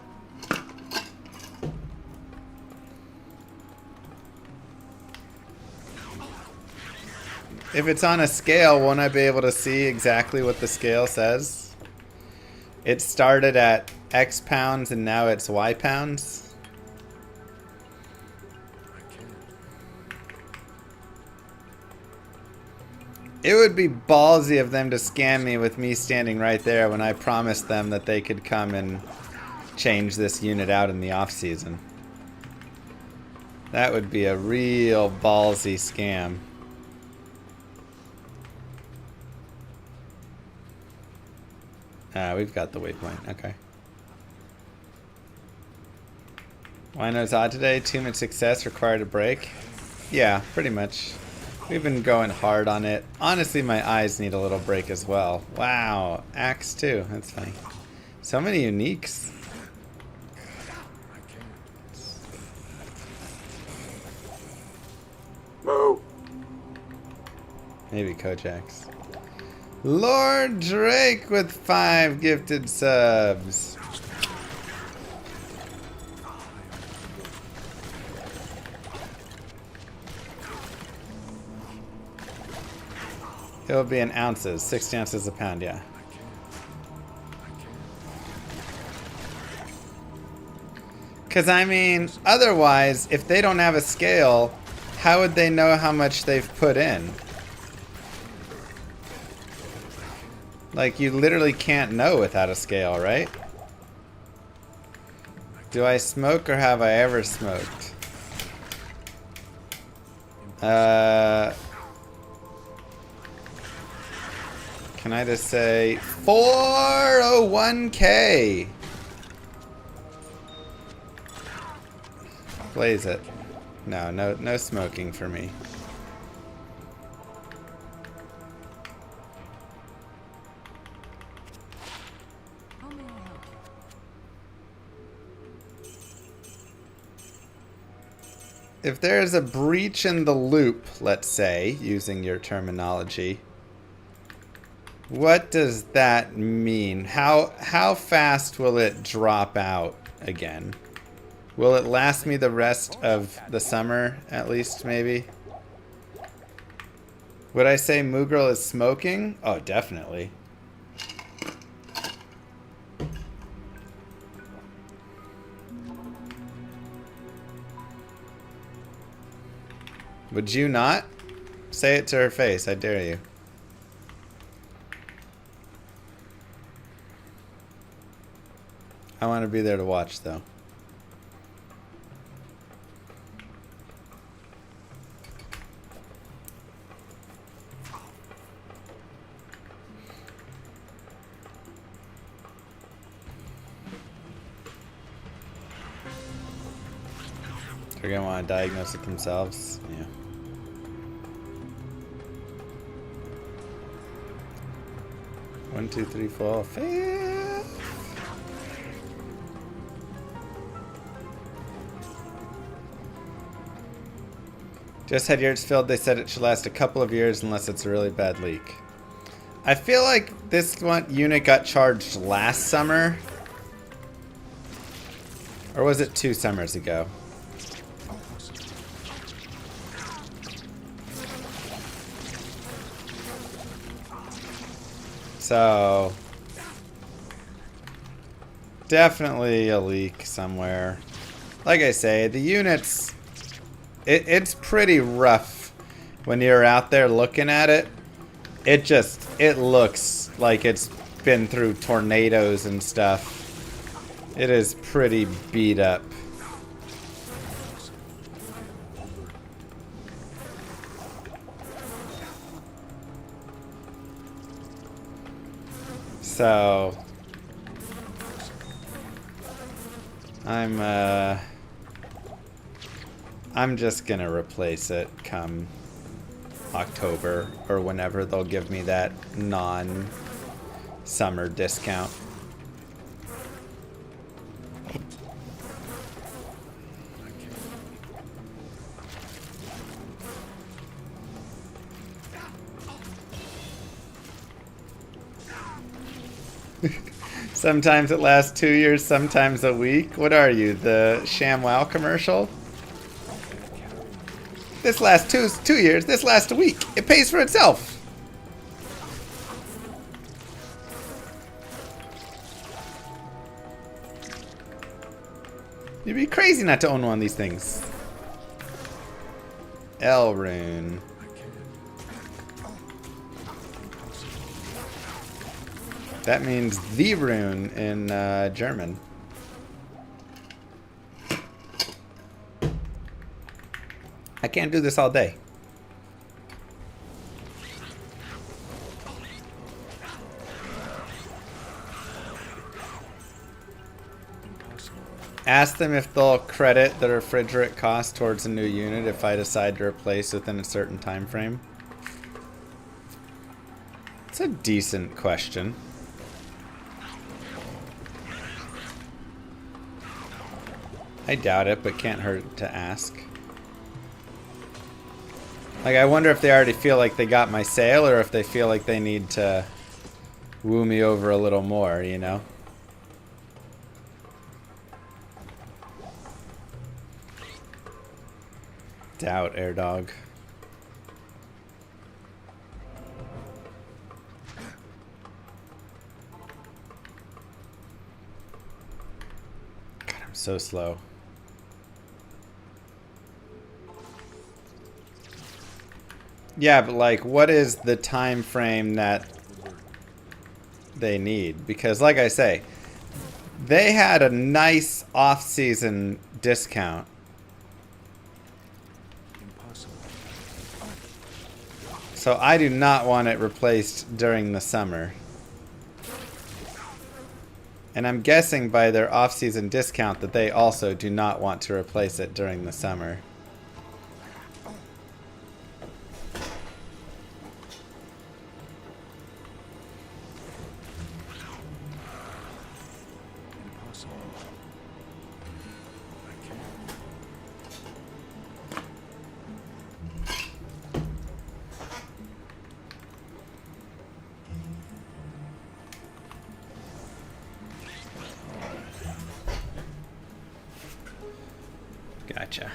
if it's on a scale, won't I be able to see exactly what the scale says? It started at X pounds and now it's Y pounds? It would be ballsy of them to scam me with me standing right there when I promised them that they could come and change this unit out in the off season. That would be a real ballsy scam. We've got the waypoint. Okay. Wino's odd today. 2-minute success required a break. Yeah, pretty much. We've been going hard on it. Honestly, my eyes need a little break as well. Wow. Axe too. That's funny. So many uniques. Maybe Kojax. Lord Drake with 5 gifted subs. It'll be in ounces, 60 ounces a pound, yeah. Because, I mean, otherwise, if they don't have a scale, how would they know how much they've put in? Like, you literally can't know without a scale, right? Do I smoke or have I ever smoked? Can I just say 401k? Blaze it. No smoking for me. If there's a breach in the loop, let's say, using your terminology, what does that mean? How fast will it drop out again? Will it last me the rest of the summer, at least, maybe? Would I say Moogle is smoking? Oh, definitely. Would you not? Say it to her face, I dare you. I want to be there to watch, though. They're gonna want to diagnose it themselves. Yeah. One, two, three, four, five. Just had yours filled. They said it should last a couple of years unless it's a really bad leak. I feel like this one unit got charged last summer. Or was it 2 summers ago? So, definitely a leak somewhere. Like I say, the units, it's pretty rough when you're out there looking at it. It looks like it's been through tornadoes and stuff. It is pretty beat up. So I'm just gonna replace it come October or whenever they'll give me that non-summer discount. Sometimes it lasts 2 years, sometimes a week. What are you, the ShamWow commercial? This lasts two years, this lasts a week. It pays for itself. You'd be crazy not to own one of these things. Elrune. That means the rune in German. I can't do this all day. Ask them if they'll credit the refrigerant cost towards a new unit if I decide to replace within a certain time frame. It's a decent question. I doubt it, but can't hurt to ask. Like, I wonder if they already feel like they got my sale or if they feel like they need to woo me over a little more, you know? Doubt, Air Dog. God, I'm so slow. Yeah, but like, what is the time frame that they need? Because like I say, they had a nice off-season discount. So I do not want it replaced during the summer. And I'm guessing by their off-season discount that they also do not want to replace it during the summer. Gotcha.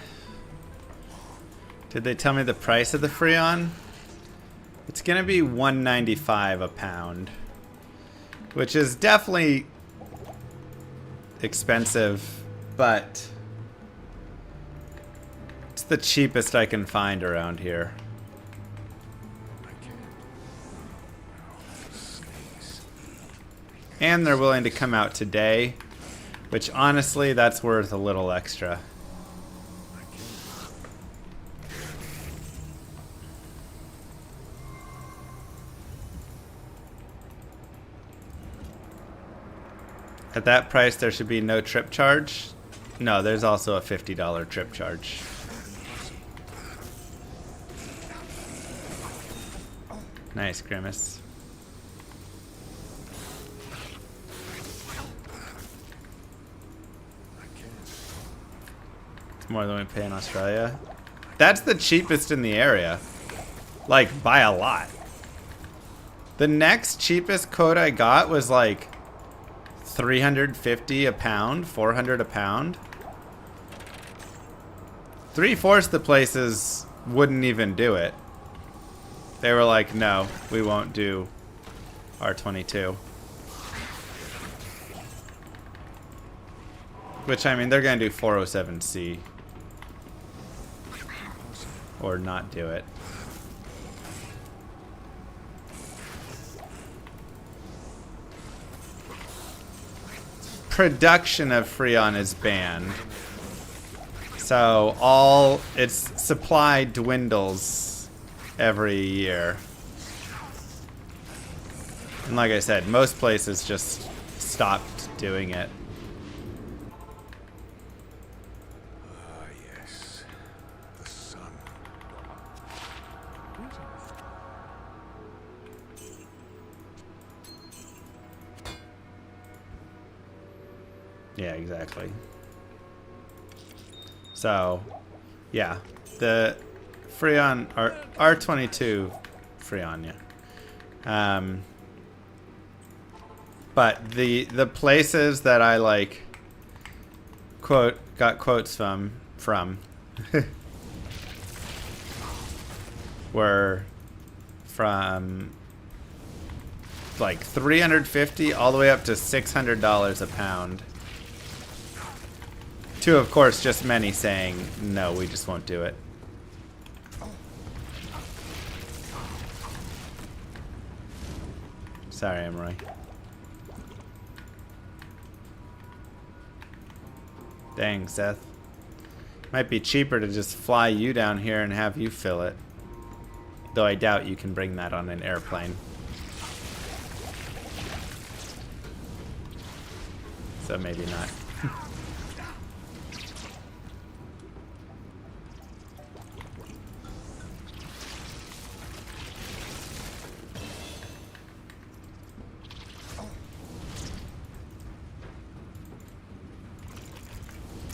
Did they tell me the price of the Freon? It's gonna be $1.95 a pound, which is definitely expensive, but it's the cheapest I can find around here. And they're willing to come out today, which honestly, that's worth a little extra. At that price, there should be no trip charge. No, there's also a $50 trip charge. Nice, Grimace. It's more than we pay in Australia. That's the cheapest in the area. Like, by a lot. The next cheapest quote I got was like $350 a pound, $400 a pound. 3/4 the places wouldn't even do it. They were like, no, we won't do R22. Which, I mean, they're going to do 407C. Or not do it. Production of Freon is banned. So all its supply dwindles every year. And like I said, most places just stopped doing it. Ah, yes. The sun. Yeah, exactly. So, yeah, the Freon R22 Freon, yeah. But the places that I like got quotes from were from like $350 all the way up to $600 a pound. To, of course, just many saying, no, we just won't do it. Sorry, Emroy. Dang, Seth. Might be cheaper to just fly you down here and have you fill it. Though I doubt you can bring that on an airplane. So maybe not.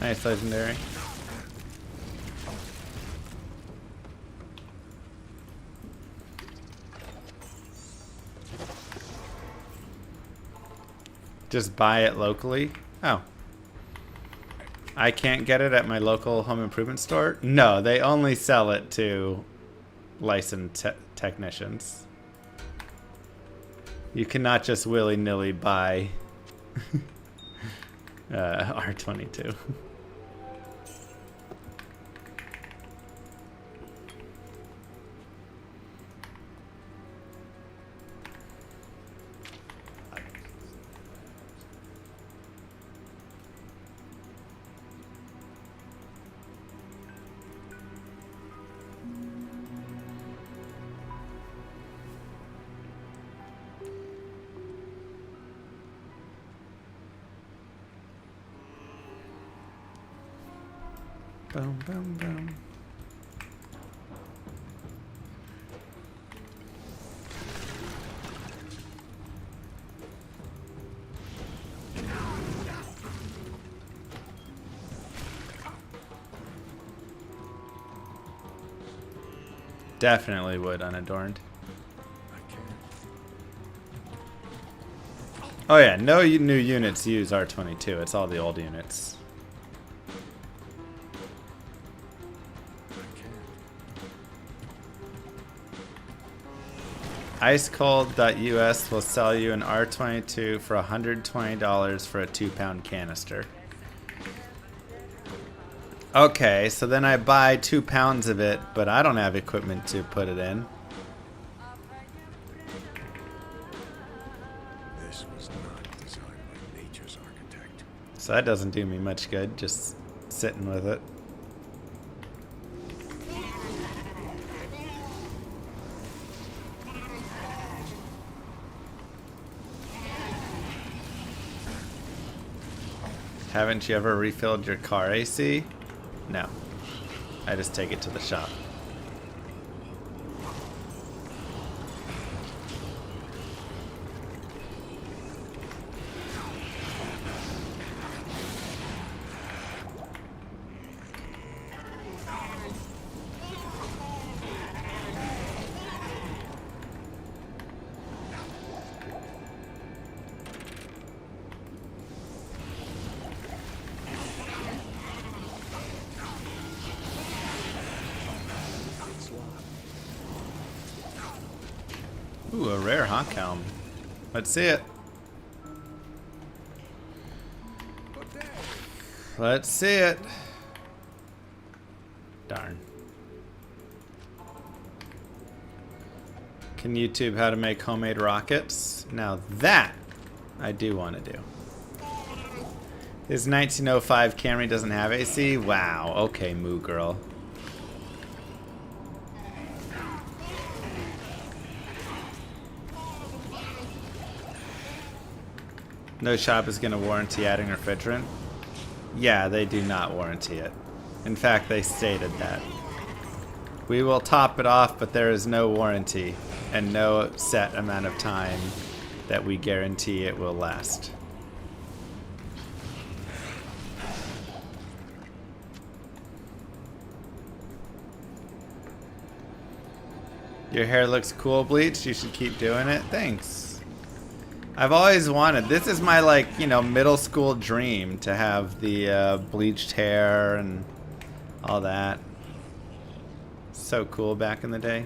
Nice, legendary. Just buy it locally? Oh. I can't get it at my local home improvement store? No, they only sell it to licensed technicians. You cannot just willy-nilly buy R22. Boom, boom, boom. Definitely would unadorned. Oh yeah, no new units use R22. It's all the old units. Icecold.us will sell you an R22 for $120 for a 2-pound canister. Okay, so then I buy 2 pounds of it, but I don't have equipment to put it in. This was not designed by nature's architect. So that doesn't do me much good, just sitting with it. Haven't you ever refilled your car AC? No. I just take it to the shop. Ooh, a rare honk helm. Let's see it. Let's see it. Darn. Can YouTube how to make homemade rockets? Now that I do want to do. His 1905 Camry doesn't have AC? Wow. Okay, Moo Girl. No shop is going to warranty adding refrigerant. Yeah, they do not warranty it. In fact, they stated that. We will top it off, but there is no warranty and no set amount of time that we guarantee it will last. Your hair looks cool, Bleach. You should keep doing it. Thanks. I've always wanted, this is my, like, you know, middle school dream to have the bleached hair and all that. So cool back in the day.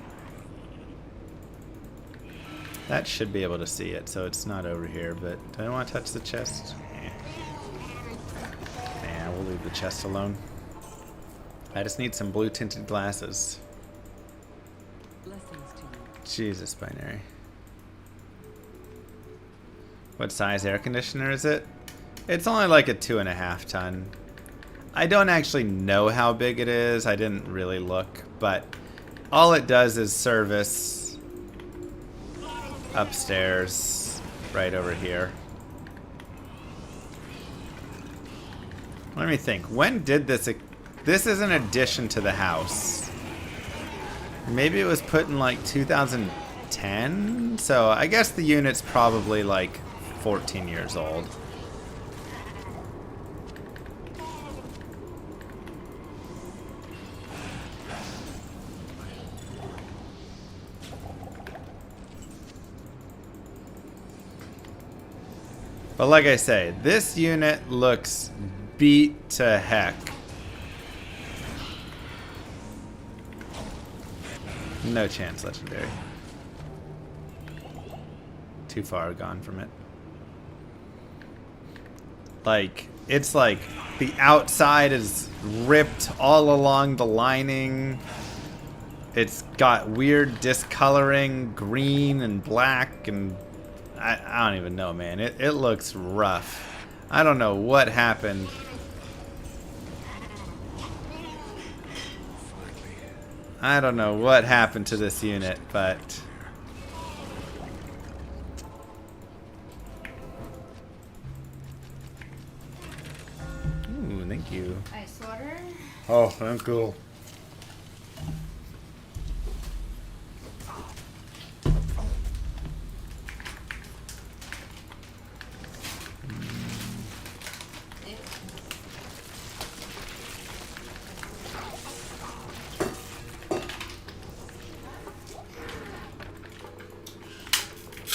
That should be able to see it, so it's not over here, but do I want to touch the chest? Nah, we'll leave the chest alone. I just need some blue tinted glasses. Jesus, binary. What size air conditioner is it? It's only like a 2.5 ton. I don't actually know how big it is. I didn't really look, but all it does is service upstairs, right over here. Let me think. When did this? This is an addition to the house. Maybe it was put in like 2010. So I guess the unit's probably like 14 years old. But like I say, this unit looks beat to heck. No chance legendary. Too far gone from it. Like, it's like the outside is ripped all along the lining. It's got weird discoloring, green and black, and I don't even know, man. It looks rough. I don't know what happened. I don't know what happened to this unit, but ooh, thank you. Ice water. Oh, I'm cool.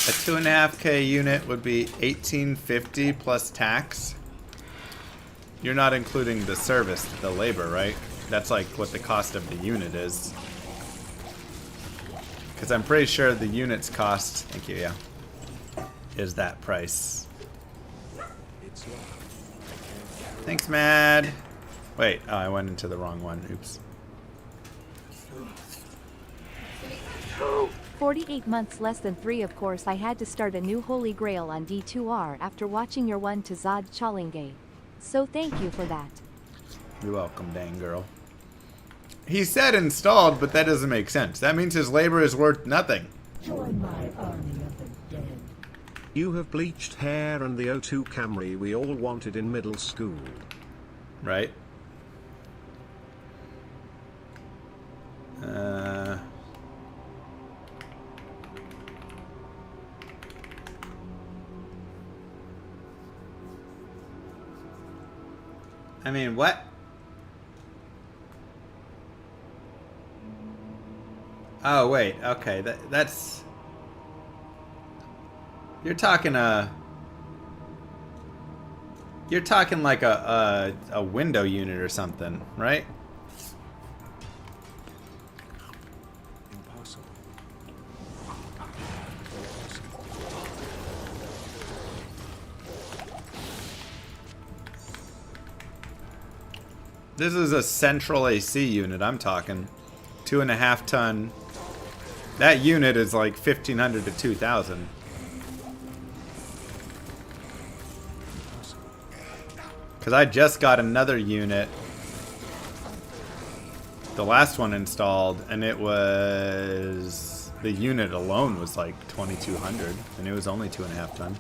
A 2.5K unit would be $18.50 plus tax. You're not including the service, the labor, right? That's like what the cost of the unit is. Because I'm pretty sure the unit's cost, thank you, yeah, is that price. Thanks, Mad. Wait, oh, I went into the wrong one. Oops. 48 months less than 3. Of course I had to start a new holy grail on D2R after watching your one to Zod Chalingay. So thank you for that. You're welcome, dang girl. He said installed, but that doesn't make sense. That means his labor is worth nothing. Join my army of the dead. You have bleached hair and the O2 Camry we all wanted in middle school. Right? I mean, what? Oh, wait. Okay, that's... You're talking You're talking like a window unit or something, right? Impossible. This is a central AC unit, I'm talking. 2.5 ton. That unit is like 1,500 to 2,000. Because I just got another unit. The last one installed, and it was... The unit alone was like 2,200, and it was only 2.5 ton.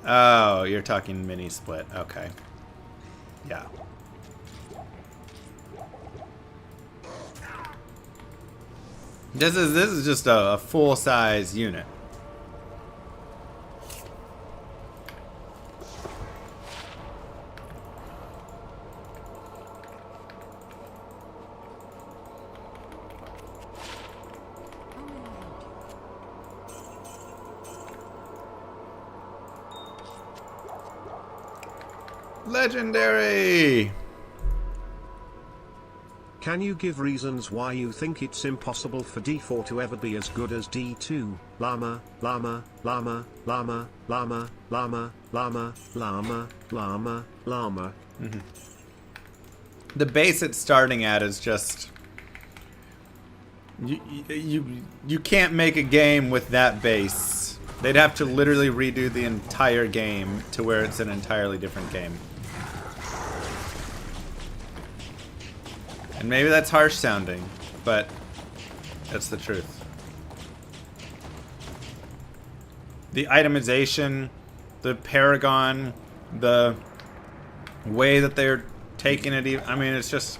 Oh, you're talking mini split. Okay. Yeah. This is just a full size unit. Legendary! Can you give reasons why you think it's impossible for D4 to ever be as good as D2? Llama, llama, llama, llama, llama, llama, llama, llama, llama, llama. Mm-hmm. The base it's starting at is just... You can't make a game with that base. They'd have to literally redo the entire game to where it's an entirely different game. And maybe that's harsh sounding, but that's the truth. The itemization, the Paragon, the way that they're taking it, I mean, it's just...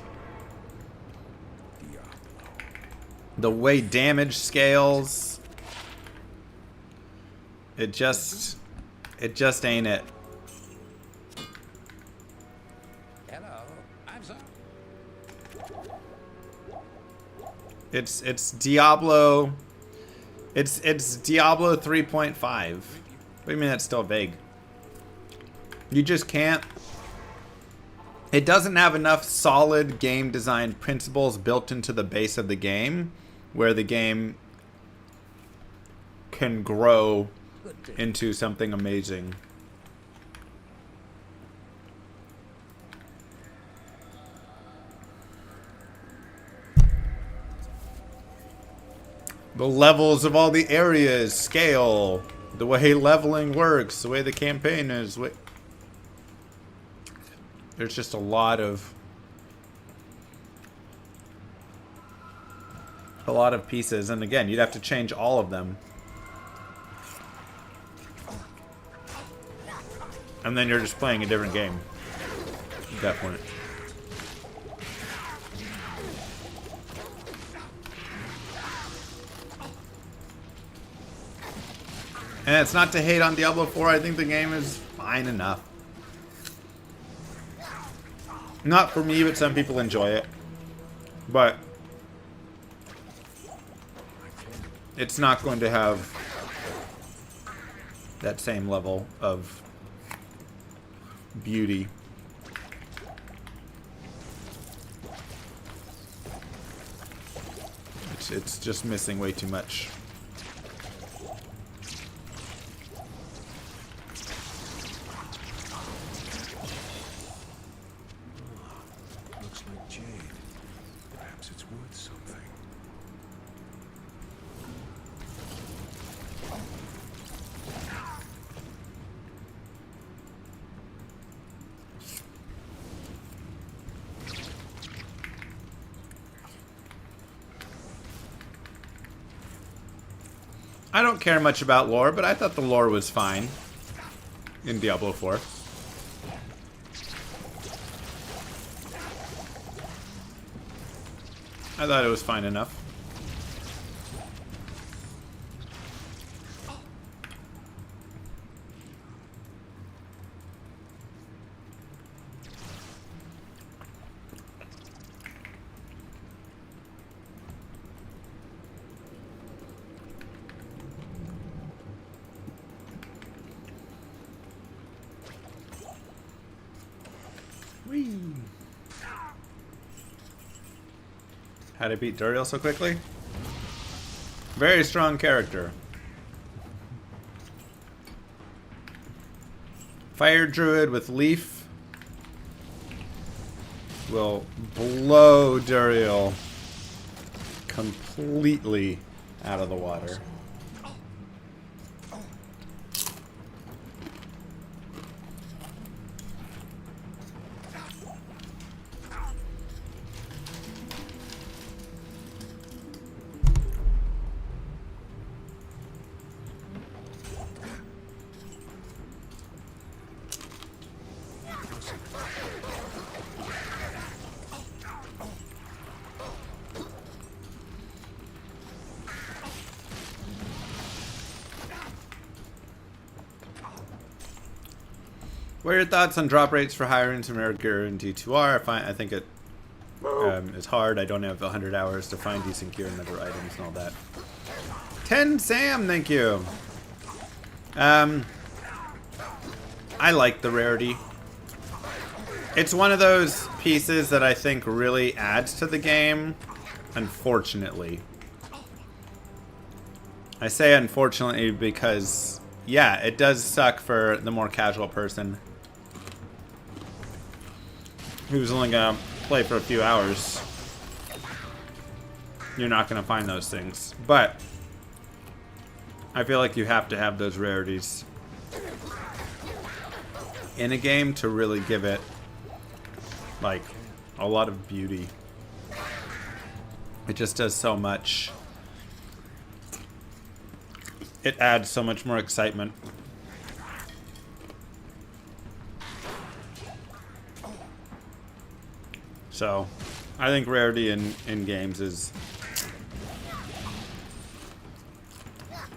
The way damage scales... It just ain't it. Hello, I'm sorry. It's Diablo. It's Diablo 3.5. What do you mean that's still vague? You just can't. It doesn't have enough solid game design principles built into the base of the game where the game can grow into something amazing. The levels of all the areas scale, the way leveling works, the way the campaign is. There's just a lot of pieces, and again, you'd have to change all of them. And then you're just playing a different game at that point. And it's not to hate on Diablo 4. I think the game is fine enough. Not for me, but some people enjoy it. But it's not going to have that same level of beauty. It's just missing way too much. I don't care much about lore, but I thought the lore was fine in Diablo 4. I thought it was fine enough. How to beat Duriel so quickly? Very strong character. Fire Druid with Leaf will blow Duriel completely out of the water. What are your thoughts on drop rates for hiring some rare gear in D2R? I think it is hard. I don't have 100 hours to find decent gear and other items and all that. 10 Sam, thank you. I like the rarity. It's one of those pieces that I think really adds to the game, unfortunately. I say unfortunately because, yeah, it does suck for the more casual person who's only gonna play for a few hours. You're not gonna find those things. But I feel like you have to have those rarities in a game to really give it like a lot of beauty. It just does so much. It adds so much more excitement. So, I think rarity in games is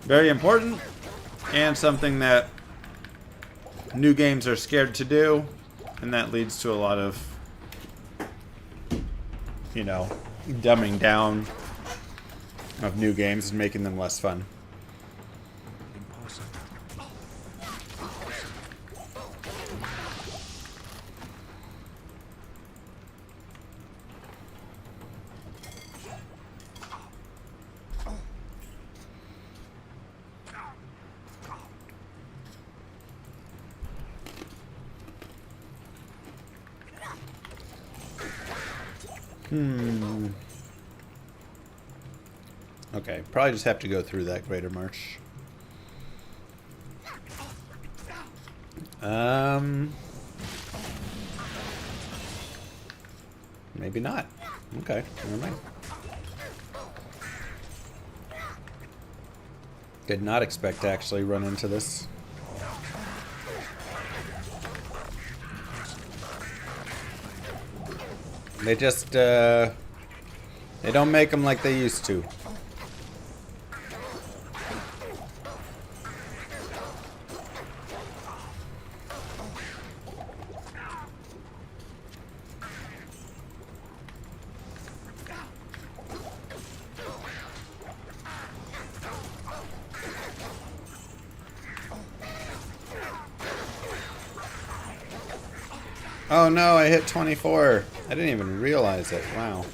very important and something that new games are scared to do, and that leads to a lot of, you know, dumbing down of new games and making them less fun. Okay, probably just have to go through that greater march. Maybe not. Okay, never mind. Did not expect to actually run into this. They just, they don't make them like they used to. Oh no, I hit 24. I didn't even realize it. Wow.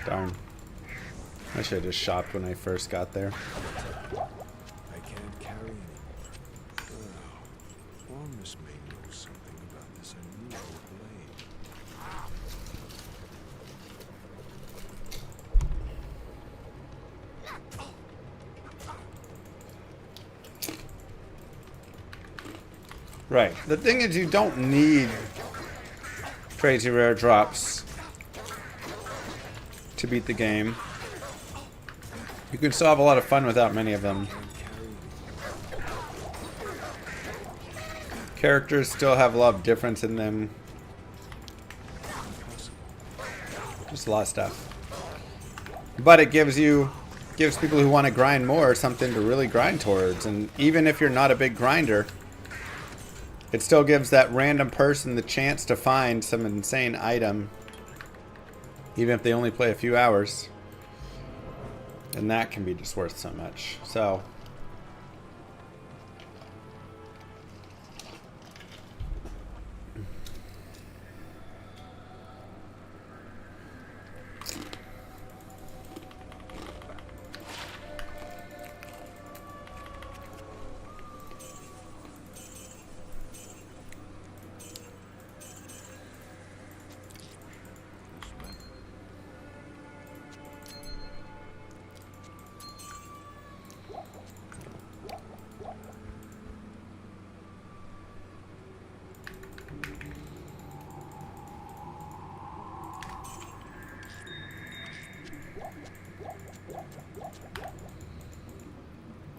Darn. I should have just shopped when I first got there. I can't carry anymore. Warmness may know something about this unusual blade. Right. The thing is, you don't need crazy rare drops to beat the game. You can still have a lot of fun without many of them. Characters still have a lot of difference in them. Just a lot of stuff. But it gives people who want to grind more something to really grind towards. And even if you're not a big grinder, it still gives that random person the chance to find some insane item, even if they only play a few hours. And that can be just worth so much. So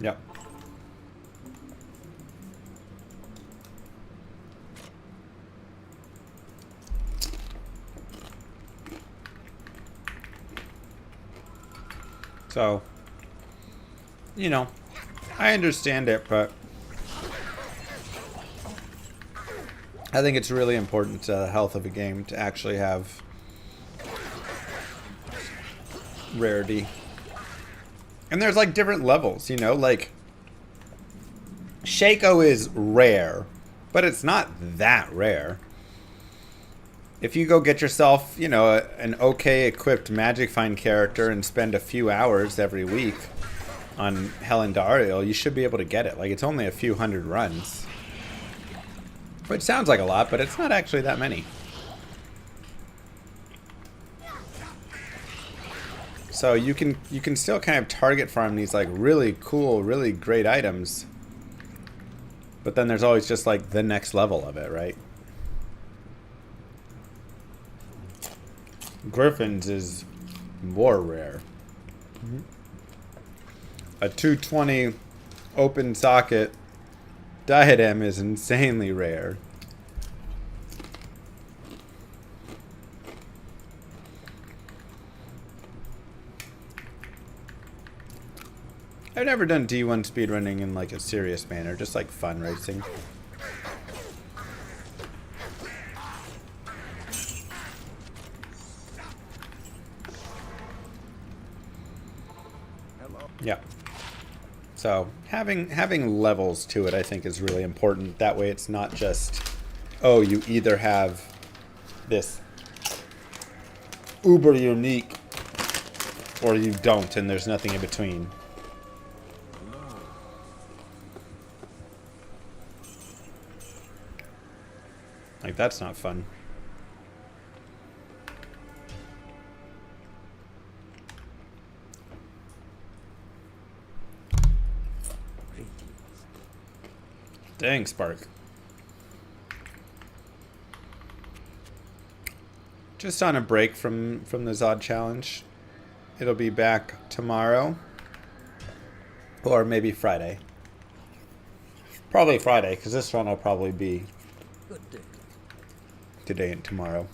yep. So, you know, I understand it, but I think it's really important to the health of a game to actually have rarity. And there's like different levels, you know, like Shaco is rare, but it's not that rare. If you go get yourself, you know, an okay equipped Magic Find character and spend a few hours every week on Helendariel, you should be able to get it. Like, it's only a few hundred runs. Which sounds like a lot, but it's not actually that many. So you can still kind of target farm these like really cool, really great items. But then there's always just like the next level of it, right? Griffins is more rare. A 220 open socket diadem is insanely rare. I've never done D1 speedrunning in like a serious manner, just like fun racing. Yeah. So having levels to it, I think, is really important. That way it's not just, oh, you either have this uber unique or you don't, and there's nothing in between. Like, that's not fun. Dang, Spark. Just on a break from the Zod challenge. It'll be back tomorrow. Or maybe Friday. Probably Friday, because this one will probably be today and tomorrow.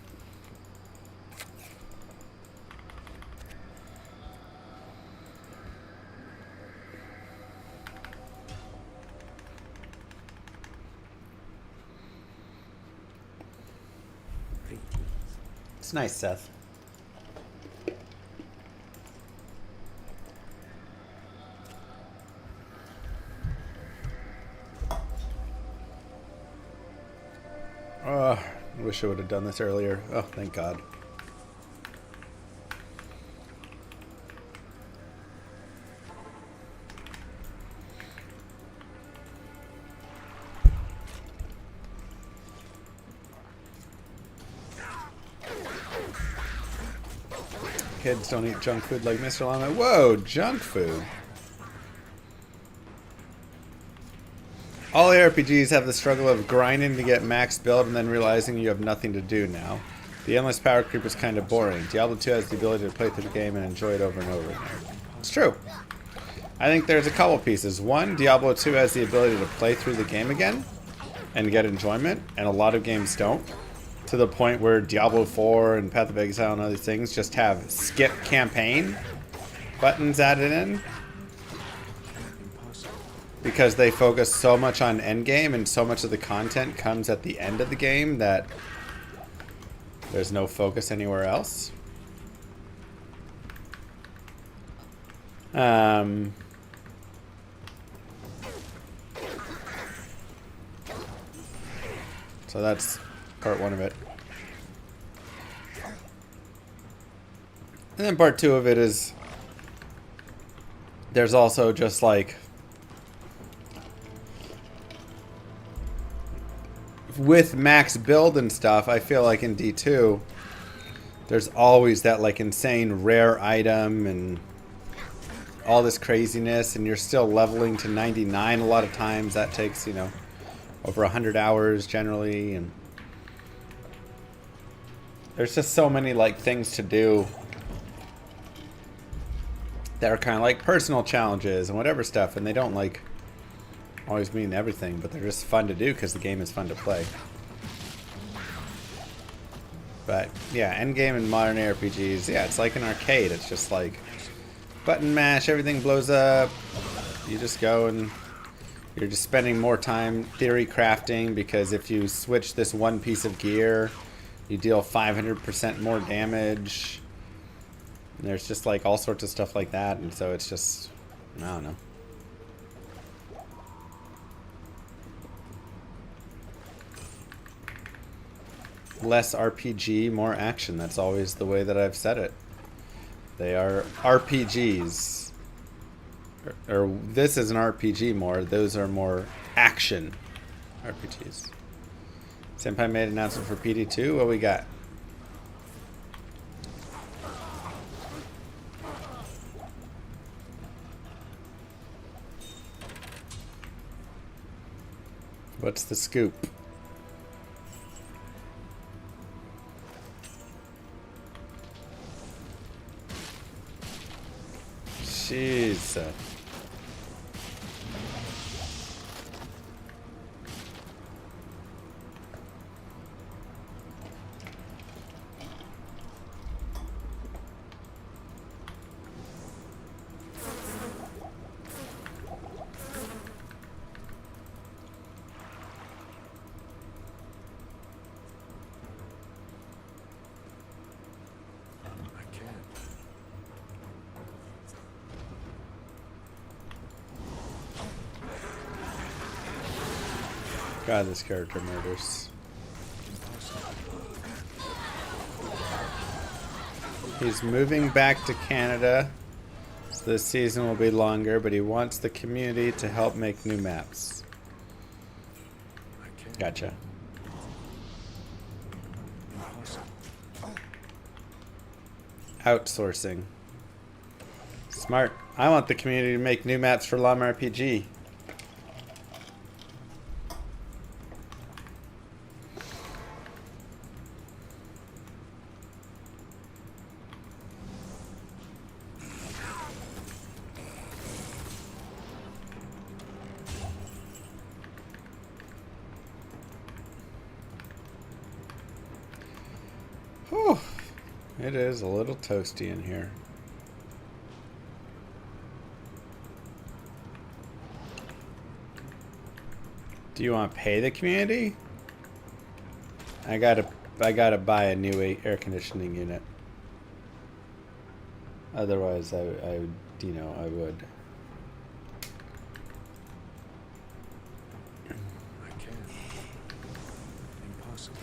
It's nice, Seth. I wish I would have done this earlier. Oh, thank God. Kids don't eat junk food like Mr. Llama. Whoa, junk food. All ARPGs have the struggle of grinding to get max build and then realizing you have nothing to do now. The endless power creep is kind of boring. Diablo 2 has the ability to play through the game and enjoy it over and over again. It's true. I think there's a couple pieces. One, Diablo 2 has the ability to play through the game again and get enjoyment, and a lot of games don't. To the point where Diablo 4 and Path of Exile and other things just have skip campaign buttons added in. Because they focus so much on endgame and so much of the content comes at the end of the game that there's no focus anywhere else. So that's part one of it. And then part two of it is there's also just like with max build and stuff, I feel like in D2 there's always that like insane rare item and all this craziness, and you're still leveling to 99 a lot of times. That takes, you know, over 100 hours generally, and there's just so many like things to do that are kind of like personal challenges and whatever stuff, and they don't like always mean everything, but they're just fun to do because the game is fun to play. But yeah, endgame in modern ARPGs, yeah, it's like an arcade. It's just like button mash, everything blows up. You just go and you're just spending more time theory crafting, because if you switch this one piece of gear, you deal 500% more damage. And there's just like all sorts of stuff like that, and so it's just, I don't know. Less RPG, more action. That's always the way that I've said it. They are RPGs. Or this is an RPG more. Those are more action RPGs. Senpai made an announcement for PD2. What we got? What's the scoop? Jeez. God, this character murders. He's moving back to Canada, so this season will be longer, but he wants the community to help make new maps. Gotcha. Outsourcing. Smart. I want the community to make new maps for llamarpg. Whew. It is a little toasty in here. Do you want to pay the community? I gotta buy a new air conditioning unit. Otherwise, I would, you know, I would. I can't. Impossible.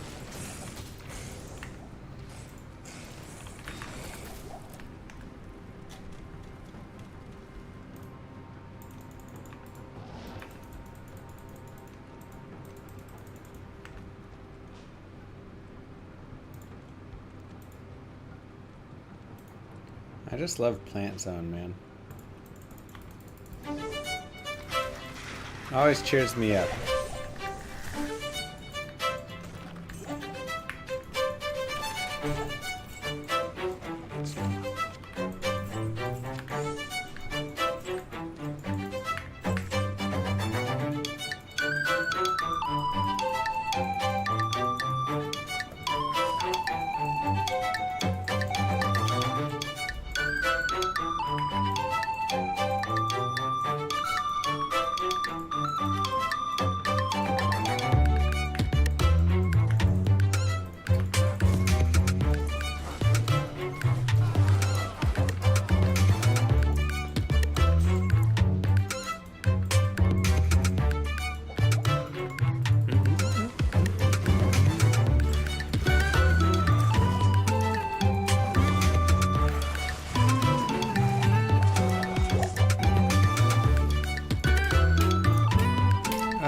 I just love Plant Zone, man. Always cheers me up.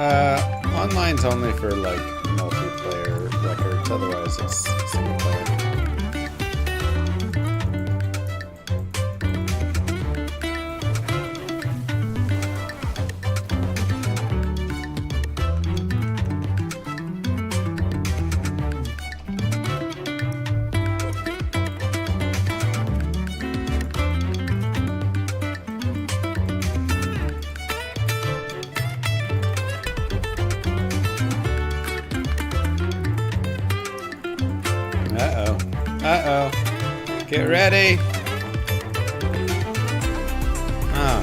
Online's only for like multiplayer records, otherwise it's single player. Uh-oh. Uh-oh. Get ready. Oh.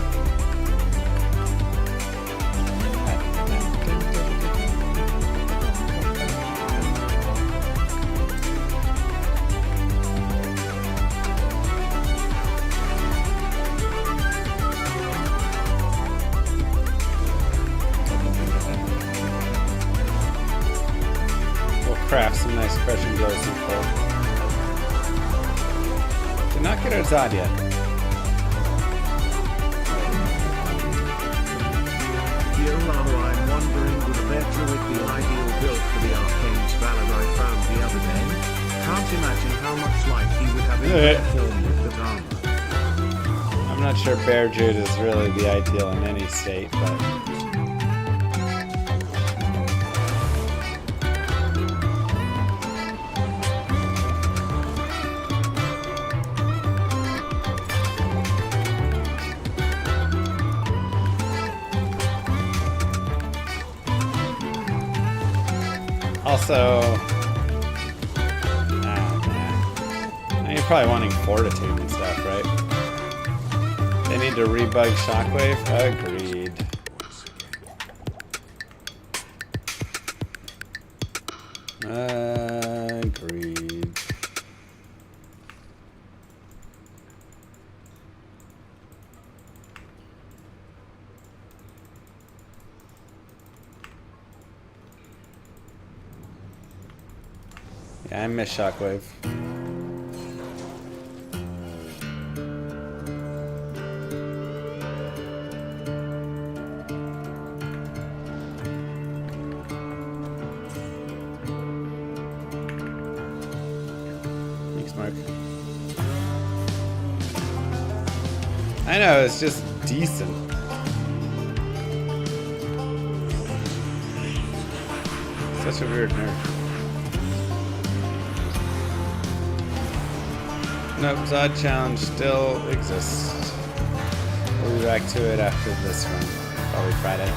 We'll craft some nice crushing blows and pull. Did not get our Zod yet. Diablo, I'm wondering, would a bear druid be ideal build for the Arcane's Valor I found the other day? Can't imagine how much life he would have in bear form with that armor. I'm not sure Bear Druid is really the ideal in any state, but also, nah. You're probably wanting fortitude and stuff, right? They need to rebug Shockwave? Agreed. Agreed. Yeah, I miss Shockwave. Thanks, Mark. I know, it's just decent. Such a weird nerf. Nope, Zod Challenge still exists. We'll be back to it after this one, probably Friday.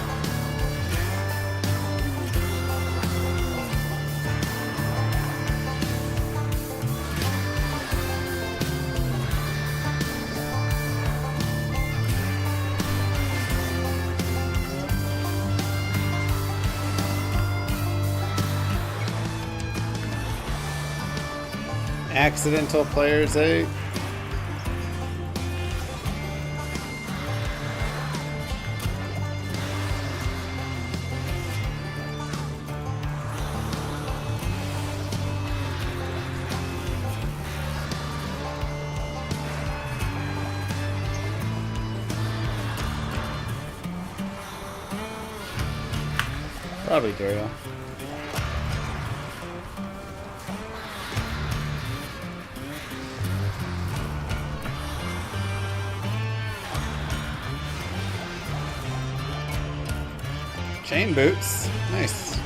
Accidental players, eh? Probably Daryl. Chain boots. Nice.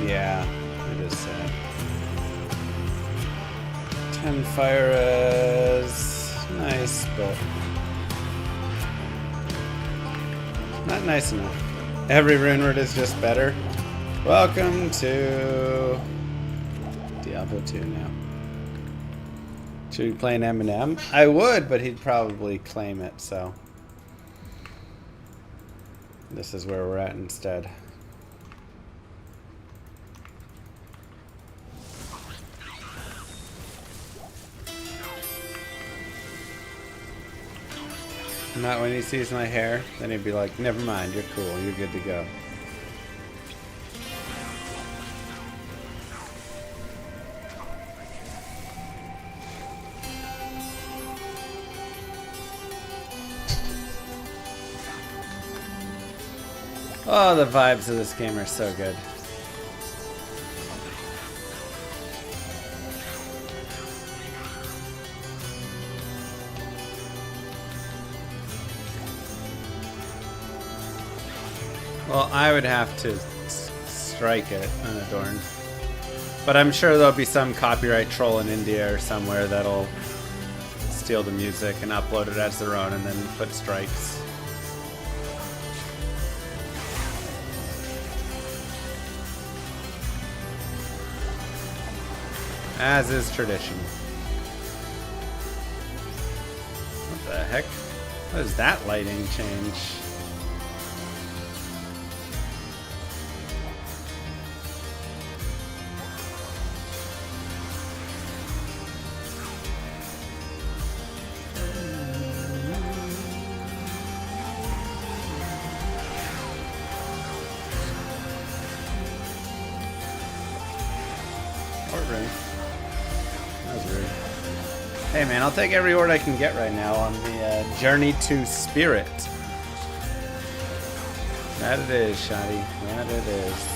Yeah, it is sad. 10 fire res. Nice, but not nice enough. Every rune word is just better. Welcome to Diablo 2 now. Should we play an Eminem? I would, but he'd probably claim it, so this is where we're at instead. Not when he sees my hair, then he'd be like, never mind, you're cool, you're good to go. Oh, the vibes of this game are so good. Well, I would have to strike it unadorned. But I'm sure there'll be some copyright troll in India or somewhere that'll steal the music and upload it as their own and then put strikes. As is tradition. What the heck? What is that lighting change? Hey man, I'll take every ord I can get right now on the journey to Spirit. That it is, Shoddy. That it is.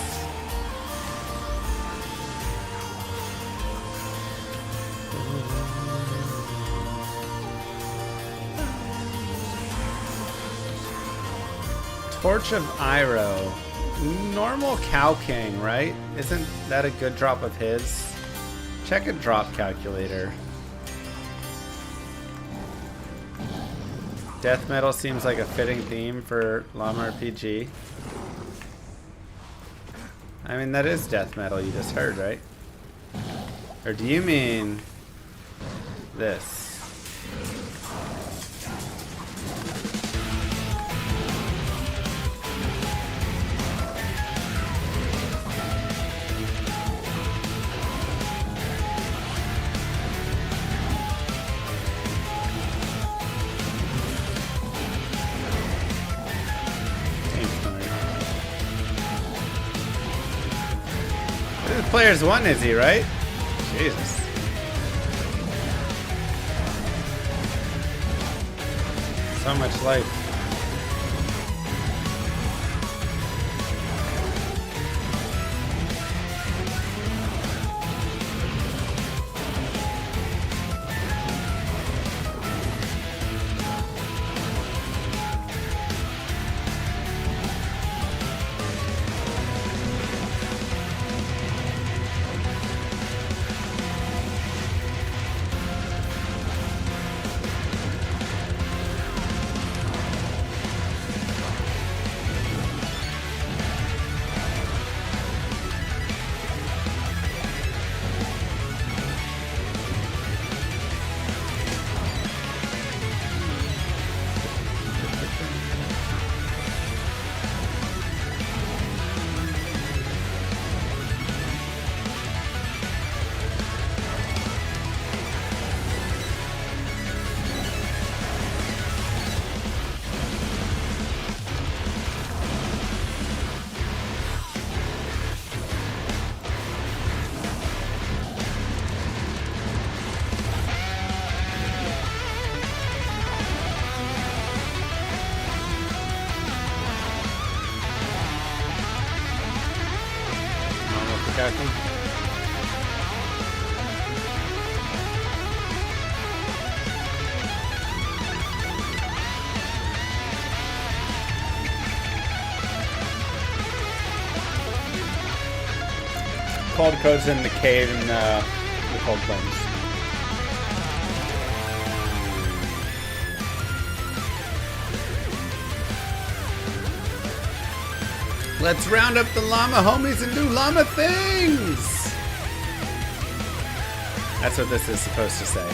Torch of Iroh. Normal Cow King, right? Isn't that a good drop of his? Check a drop calculator. Death metal seems like a fitting theme for llamarpg. I mean, that is death metal you just heard, right? Or do you mean this? Players 1, is he, right? Jesus. So much life. Cold codes in the cave in the Cold Plains. Let's round up the llama homies and do llama things! That's what this is supposed to say.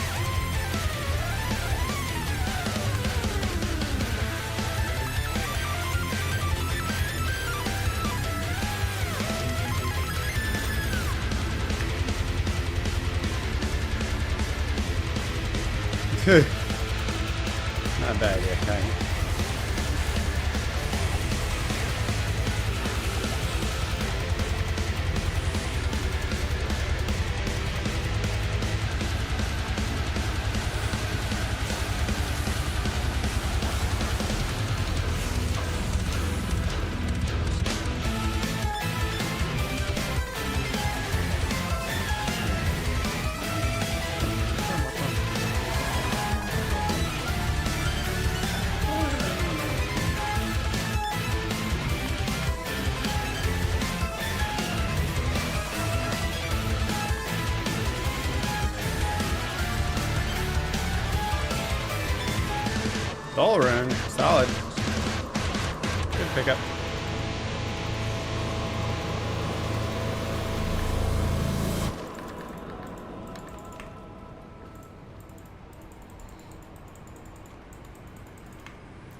Not a bad idea, okay. Soul rune, solid. Good pickup.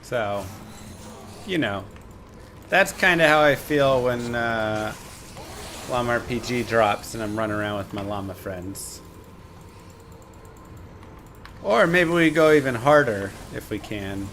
So, you know, that's kind of how I feel when llamarpg drops and I'm running around with my llama friends. Or maybe we go even harder if we can.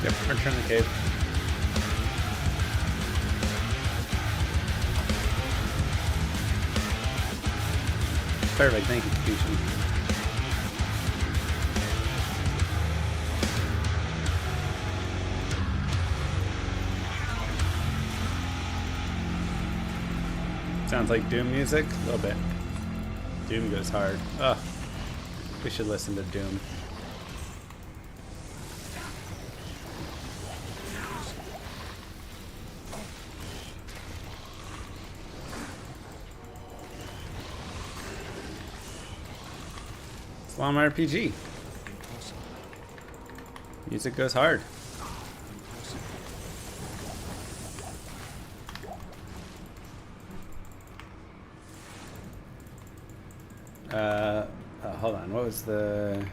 Yep, return the cave. Perfect, thank you, Peachy. Sounds like Doom music? A little bit. Doom goes hard. Ugh. We should listen to Doom. llamarpg. Music goes hard. Hold on, what was the...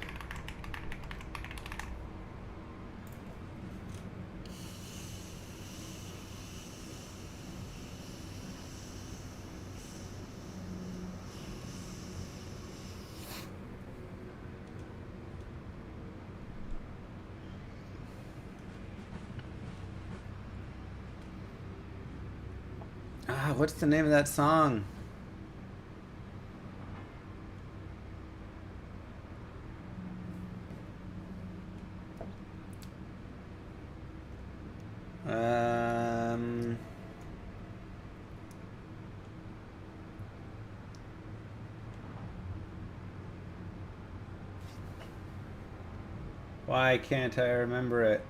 what's the name of that song? Why can't I remember it?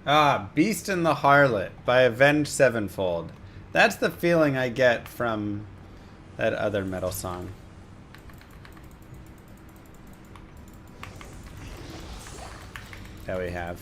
Ah, Beast and the Harlot by Avenged Sevenfold. That's the feeling I get from that other metal song. That we have.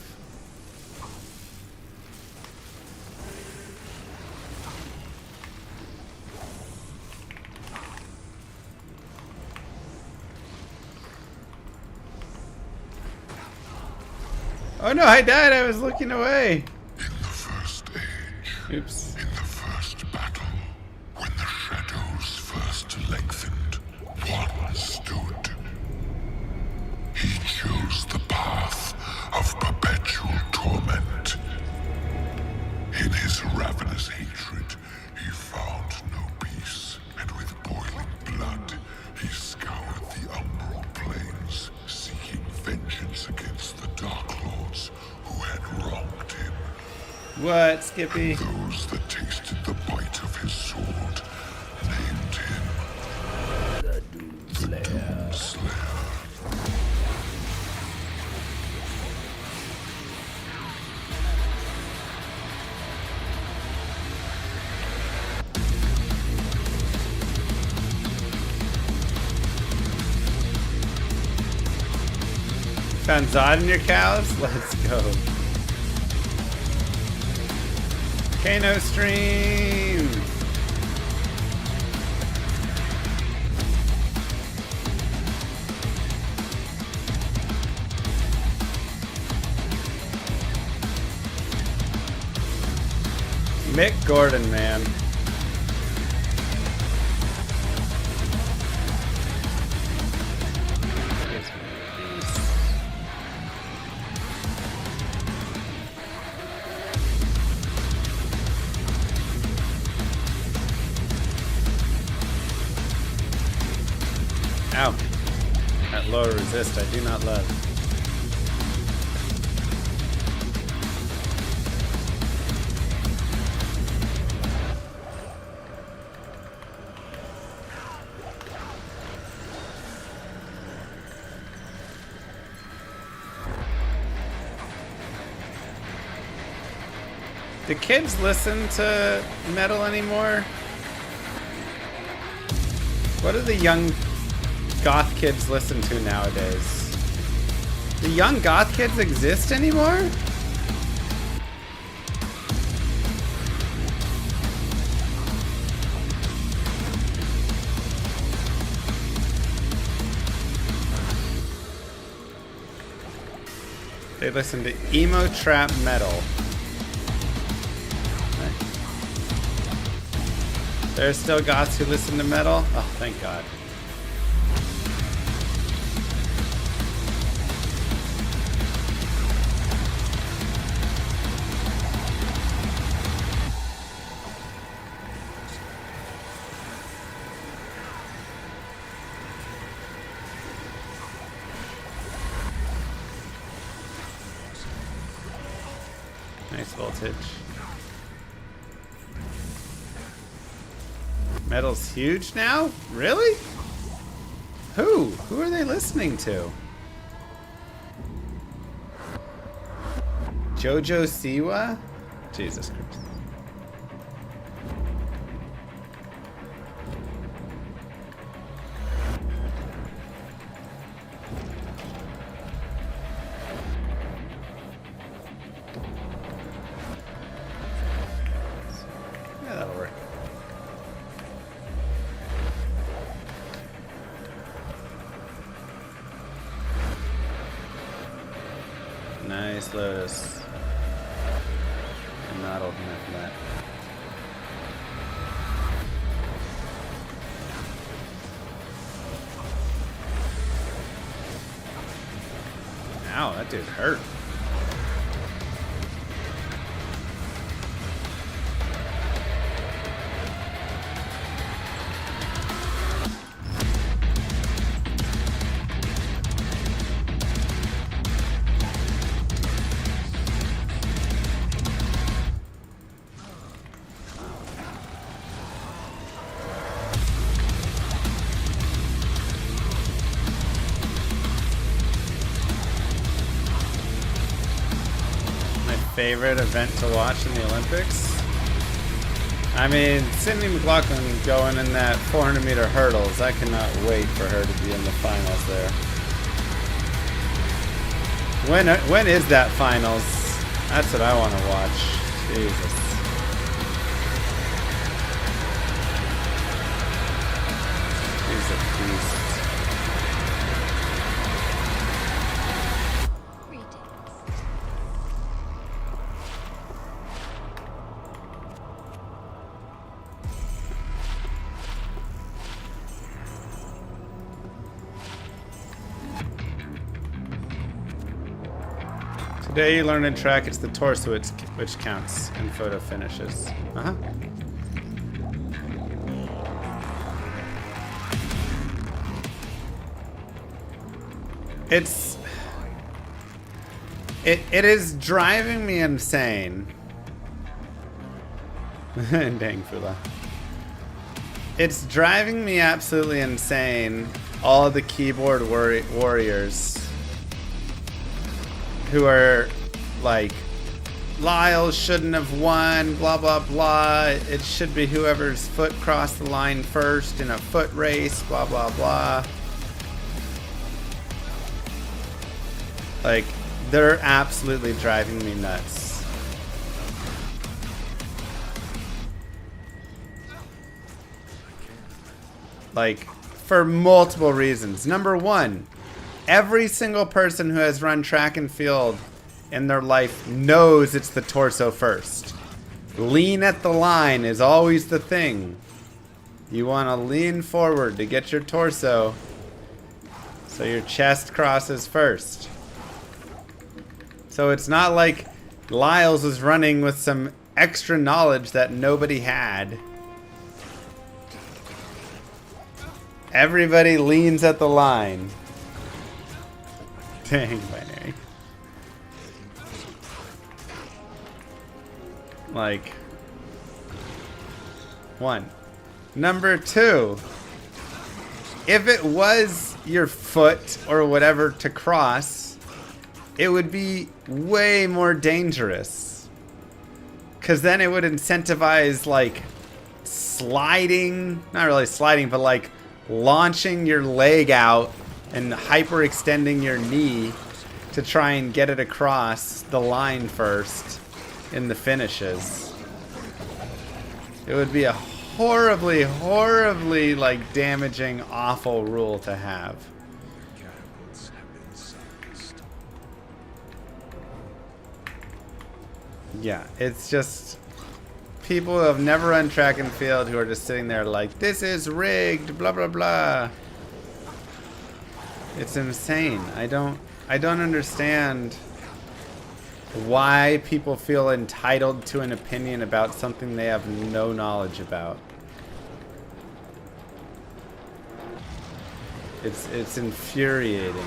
Oh no, I died. I was looking away. In the first age. Oops. In the first battle, when the shadows first lengthened, one stood. He chose the path of perpetual torment. In his ravenous hatred, he found no peace, and with boiling blood, he scoured the umbral plains, seeking vengeance against the Dark Lords who had wronged him. What, Skippy? Those that tasted the bite of his sword named him The Doom Slayer. Found Zod in your cows? Let's go. Kano stream! Mick Gordon, man. Ow. That low resist I do not love. Do kids listen to metal anymore? What do the young goth kids listen to nowadays? Do young goth kids exist anymore? They listen to emo trap metal. There's still goths who listen to metal? Oh, thank God. Nice voltage. Metal's huge now? Really? Who? Who are they listening to? Jojo Siwa? Jesus Christ. Yeah, that'll work. Nice Lotus. I'm not old enough for that. Ow, that dude hurt. Favorite event to watch in the Olympics? I mean, Sydney McLaughlin going in that 400-meter hurdles. I cannot wait for her to be in the finals there. When is that finals? That's what I want to watch. Jesus. She's a beast. Today you learned in track it's the torso which counts in photo finishes. Uh-huh. It is driving me insane. Dang Fula. It's driving me absolutely insane, all the keyboard warriors who are like, Lyle shouldn't have won, blah, blah, blah. It should be whoever's foot crossed the line first in a foot race, blah, blah, blah. Like, they're absolutely driving me nuts. Like, for multiple reasons. Number one, every single person who has run track and field in their life knows it's the torso first. Lean at the line is always the thing. You want to lean forward to get your torso so your chest crosses first. So it's not like Lyles was running with some extra knowledge that nobody had. Everybody leans at the line. Dang, binary. Like, one. Number two, if it was your foot or whatever to cross, it would be way more dangerous. Because then it would incentivize, like, sliding, not really sliding, but like launching your leg out and hyperextending your knee to try and get it across the line first in the finishes. It would be a horribly, horribly, like, damaging, awful rule to have. Yeah, it's just people who have never run track and field who are just sitting there like, this is rigged, blah, blah, blah. It's insane. I don't understand why people feel entitled to an opinion about something they have no knowledge about. It's infuriating.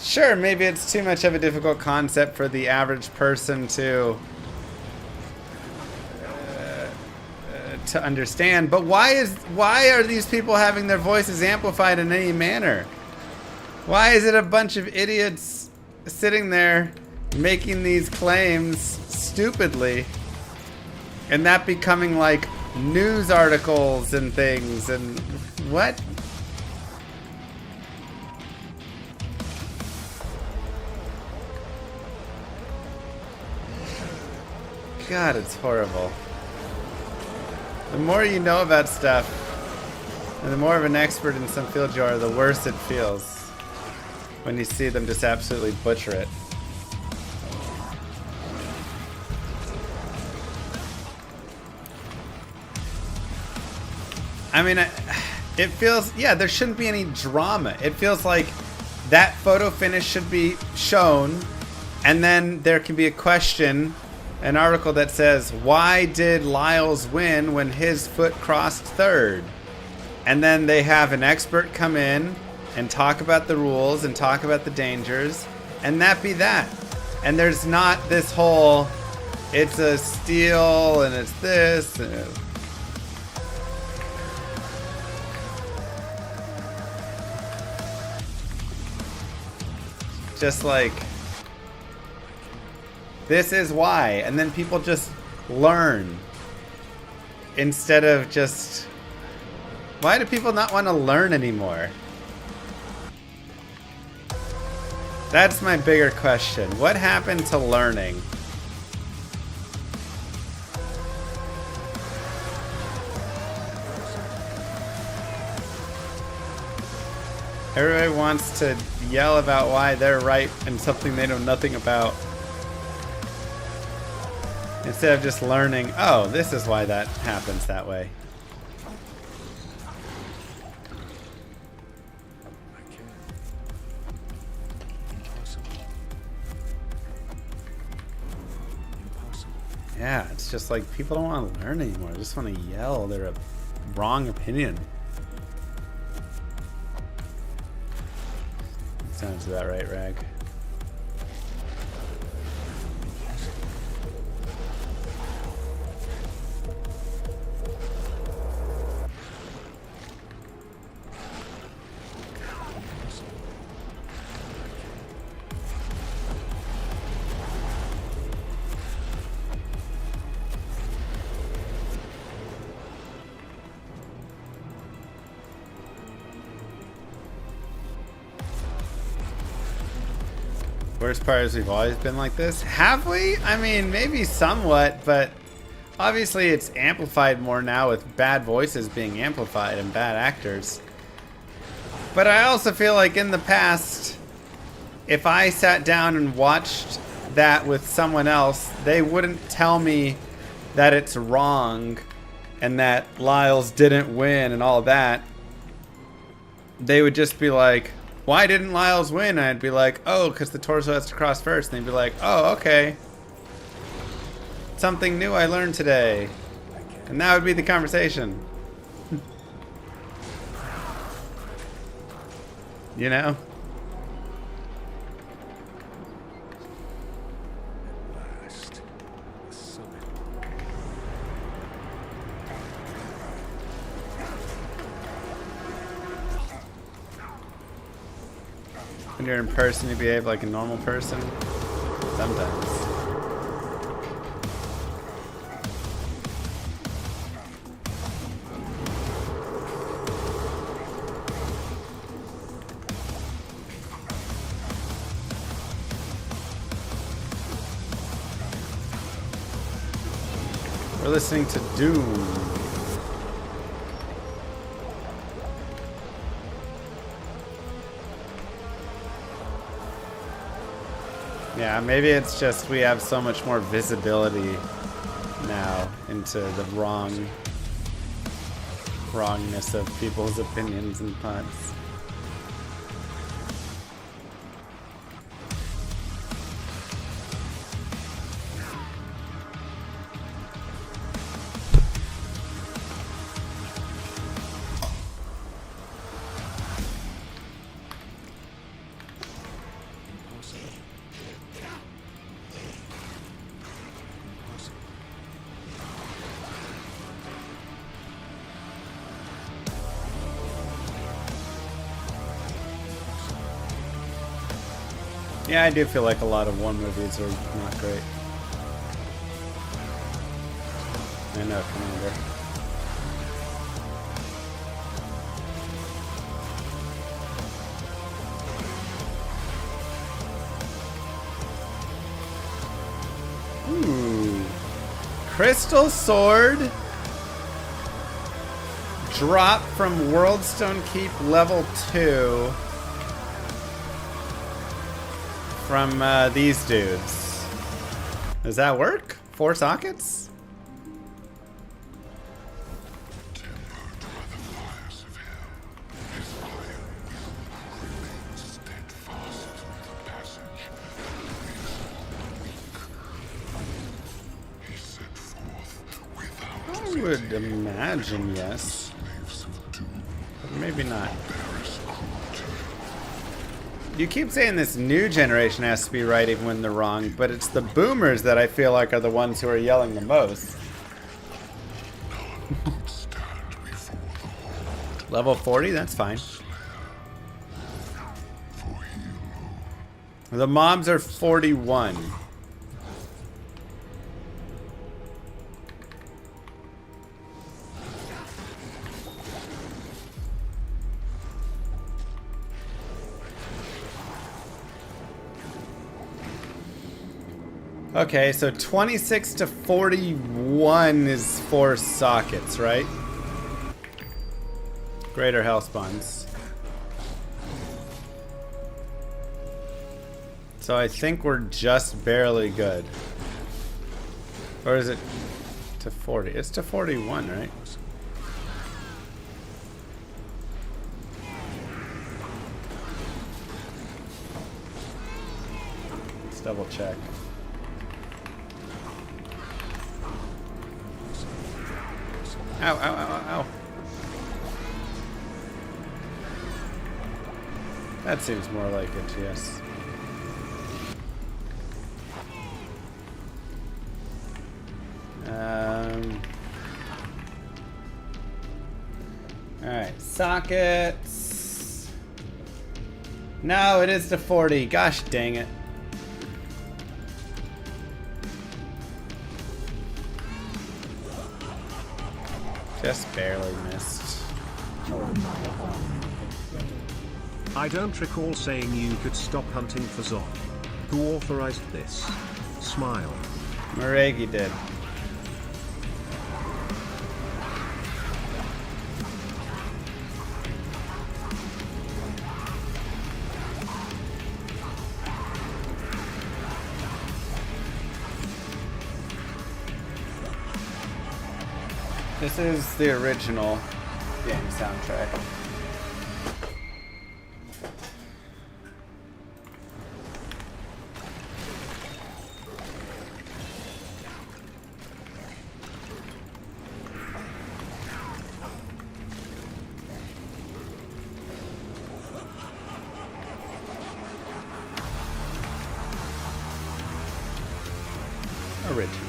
Sure, maybe it's too much of a difficult concept for the average person to understand, but why are these people having their voices amplified in any manner? Why is it a bunch of idiots sitting there making these claims stupidly and that becoming like news articles and things and what? God, it's horrible. The more you know about stuff, and the more of an expert in some field you are, the worse it feels when you see them just absolutely butcher it. I mean, it feels, yeah, there shouldn't be any drama. It feels like that photo finish should be shown, and then there can be a question, an article that says, why did Lyles win when his foot crossed third? And then they have an expert come in and talk about the rules and talk about the dangers, and that be that. And there's not this whole, it's a steal and it's this. And just like, this is why, and then people just learn instead of just, why do people not want to learn anymore? That's my bigger question. What happened to learning? Everybody wants to yell about why they're right and something they know nothing about. Instead of just learning, oh, this is why that happens that way. Yeah, it's just like people don't want to learn anymore. They just want to yell their wrong opinion. Sounds about right, Rag. Worst part is we've always been like this. Have we? I mean, maybe somewhat, but obviously it's amplified more now with bad voices being amplified and bad actors. But I also feel like in the past, if I sat down and watched that with someone else, they wouldn't tell me that it's wrong and that Lyles didn't win and all that. They would just be like, why didn't Lyles win? And I'd be like, oh, because the torso has to cross first. And they'd be like, oh, okay. Something new I learned today. And that would be the conversation. You know? When you're in person, you behave like a normal person. Sometimes. We're listening to Doom. Yeah, maybe it's just we have so much more visibility now into the wrongness of people's opinions and thoughts. Yeah, I do feel like a lot of One movies are not great. I know, Commander. Ooh. Crystal Sword. Drop from Worldstone Keep level 2. From these dudes. Does that work? 4 sockets? I would imagine yes. But maybe not. You keep saying this new generation has to be right even when they're wrong, but it's the boomers that I feel like are the ones who are yelling the most. Level 40? That's fine. The mobs are 41. Okay, so 26 to 41 is 4 sockets, right? Greater hellspawns. So I think we're just barely good. Or is it to 40? It's to 41, right? Let's double check. Ow, ow, ow, ow, ow. That seems more like it, yes. Alright, sockets. No, it is to 40. Gosh dang it. Just barely missed. I don't recall saying you could stop hunting for Zod. Who authorized this? Smile. Maregi did. This is the original game soundtrack. Original.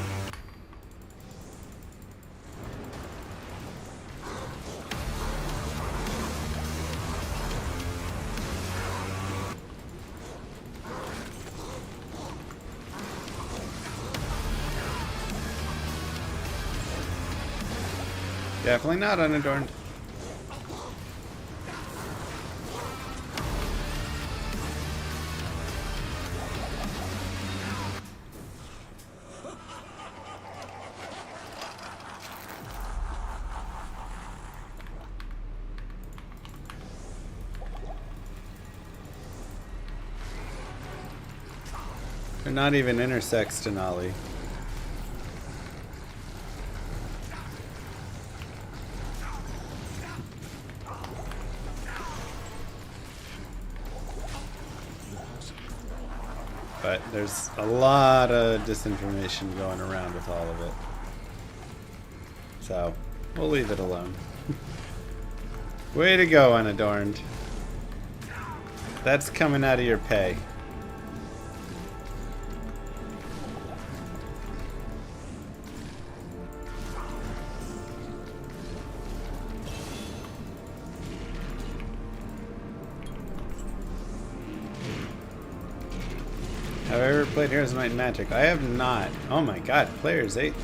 Definitely not unadorned. They're not even intersextonally. But there's a lot of disinformation going around with all of it. So, we'll leave it alone. Way to go, unadorned. That's coming out of your pay. Have I ever played Heroes of Might and Magic? I have not. Oh my god, players 8.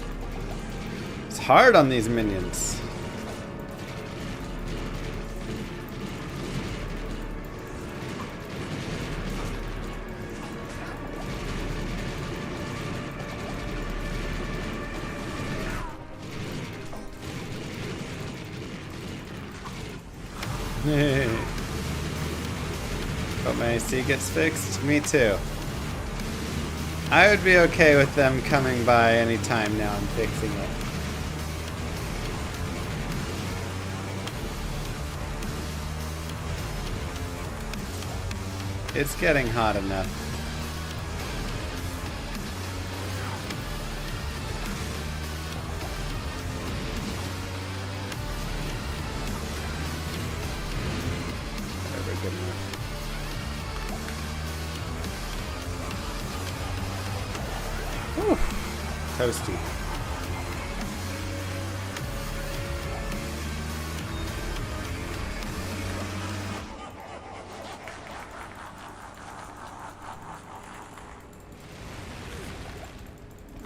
It's hard on these minions. Hope my AC gets fixed. Me too. I would be okay with them coming by any time now and fixing it. It's getting hot enough. Whatever, good enough. Whew. Toasty.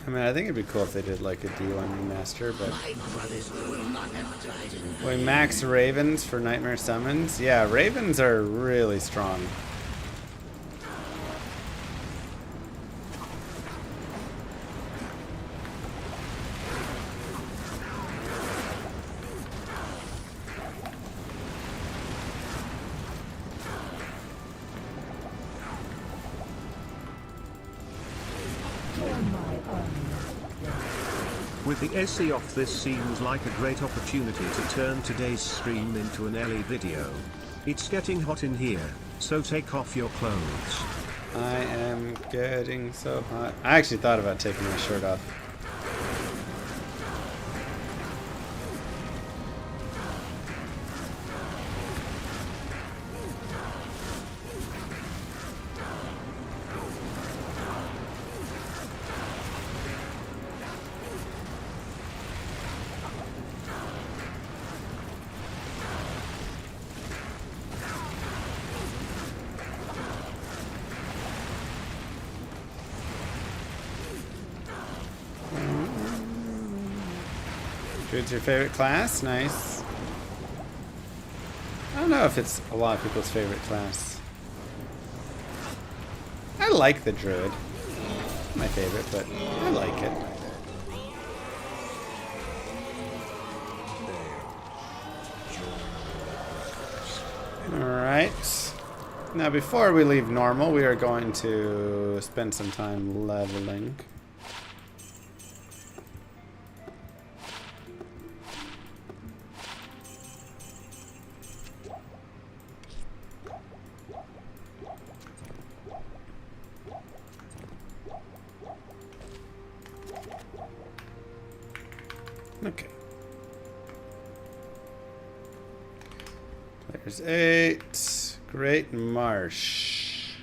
I mean, I think it'd be cool if they did like a D1 remaster, but we max Ravens for Nightmare Summons. Yeah, Ravens are really strong. With the AC off, this seems like a great opportunity to turn today's stream into an LE video. It's getting hot in here, so take off your clothes. I am getting so hot. I actually thought about taking my shirt off. Druid's your favorite class? Nice. I don't know if it's a lot of people's favorite class. I I like the druid. My favorite, but I like it. Alright. Now before we leave normal, we are going to spend some time leveling. Okay. There's 8. Great Marsh.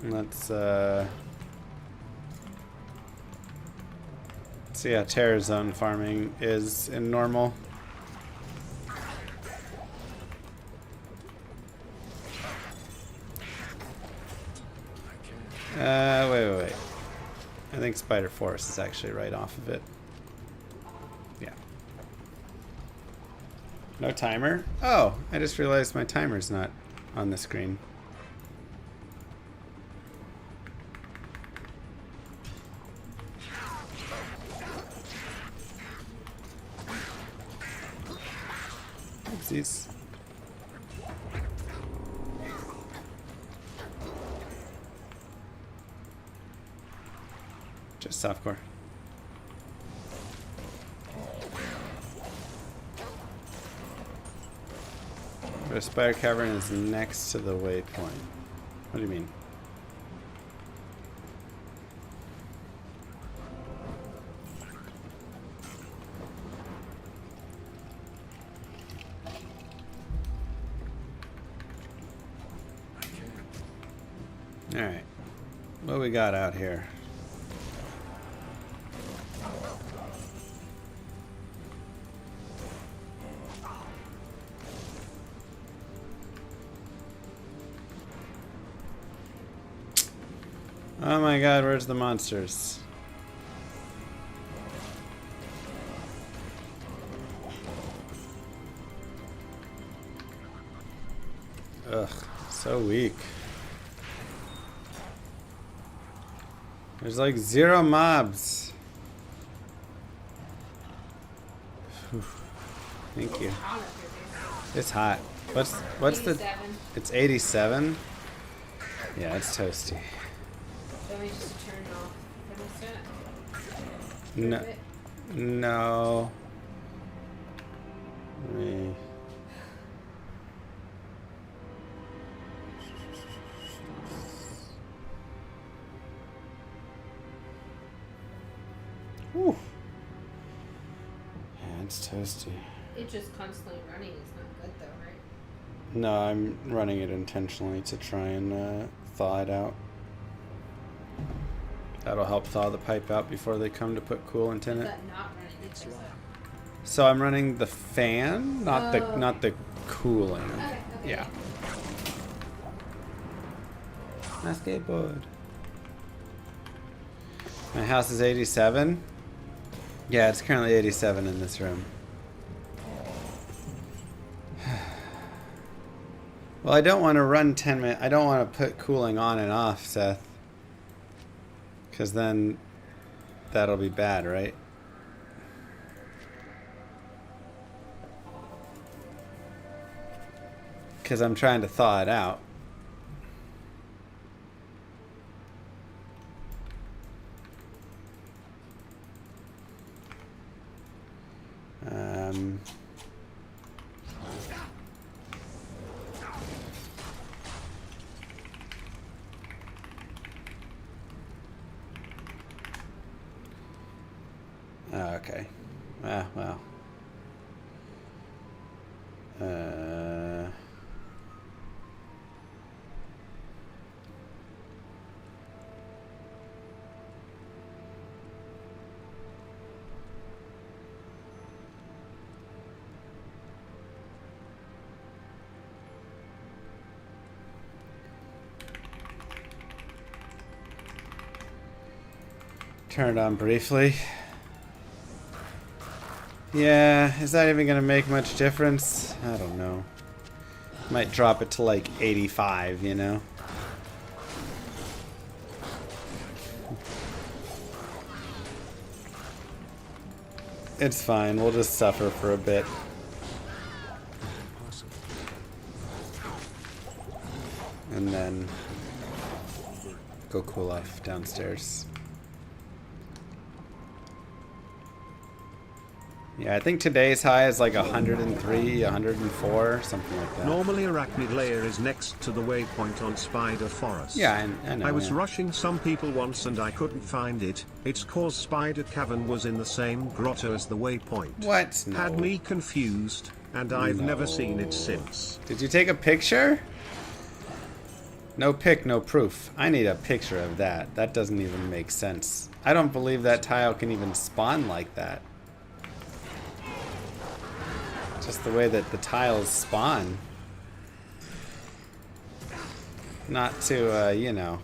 Let's see how Terror Zone farming is in normal. Wait. I think Spider Forest is actually right off of it. Yeah. No timer? Oh, I just realized my timer's not on the screen. Oopsies. Just softcore. The Spider Cavern is next to the waypoint. What do you mean? Alright. What we got out here? Oh my god, where's the monsters? Ugh, so weak. There's like 0 mobs. Whew. Thank you. It's hot. What's 87. the? It's 87. Yeah, it's toasty. Do you want me just to turn off thermostat? No. No. Me. Whew. Yeah, it's toasty. It just constantly running is not good though, right? No, I'm running it intentionally to try and thaw it out. That'll help thaw the pipe out before they come to put coolant in Is it. that not running? It's right. So I'm running the fan, not the cooling. Okay. Yeah. My skateboard. My house is 87. Yeah, it's currently 87 in this room. Well, I don't want to run 10 minutes. I don't want to put cooling on and off, Seth. Because then that'll be bad, right? Because I'm trying to thaw it out. Okay. Ah, well. Turn it on briefly. Yeah, is that even gonna make much difference? I don't know. Might drop it to like 85, you know? It's fine, we'll just suffer for a bit. And then go cool off downstairs. Yeah, I think today's high is like 103, 104, something like that. Normally Arachnid Layer is next to the waypoint on Spider Forest. Yeah, I know. I was yeah. rushing some people once and I couldn't find it. It's cause Spider Cavern was in the same grotto as the waypoint. What? No. Had me confused, and I've never seen it since. Did you take a picture? No pic, no proof. I need a picture of that. That doesn't even make sense. I don't believe that tile can even spawn like that. Just the way that the tiles spawn. Not to, you know,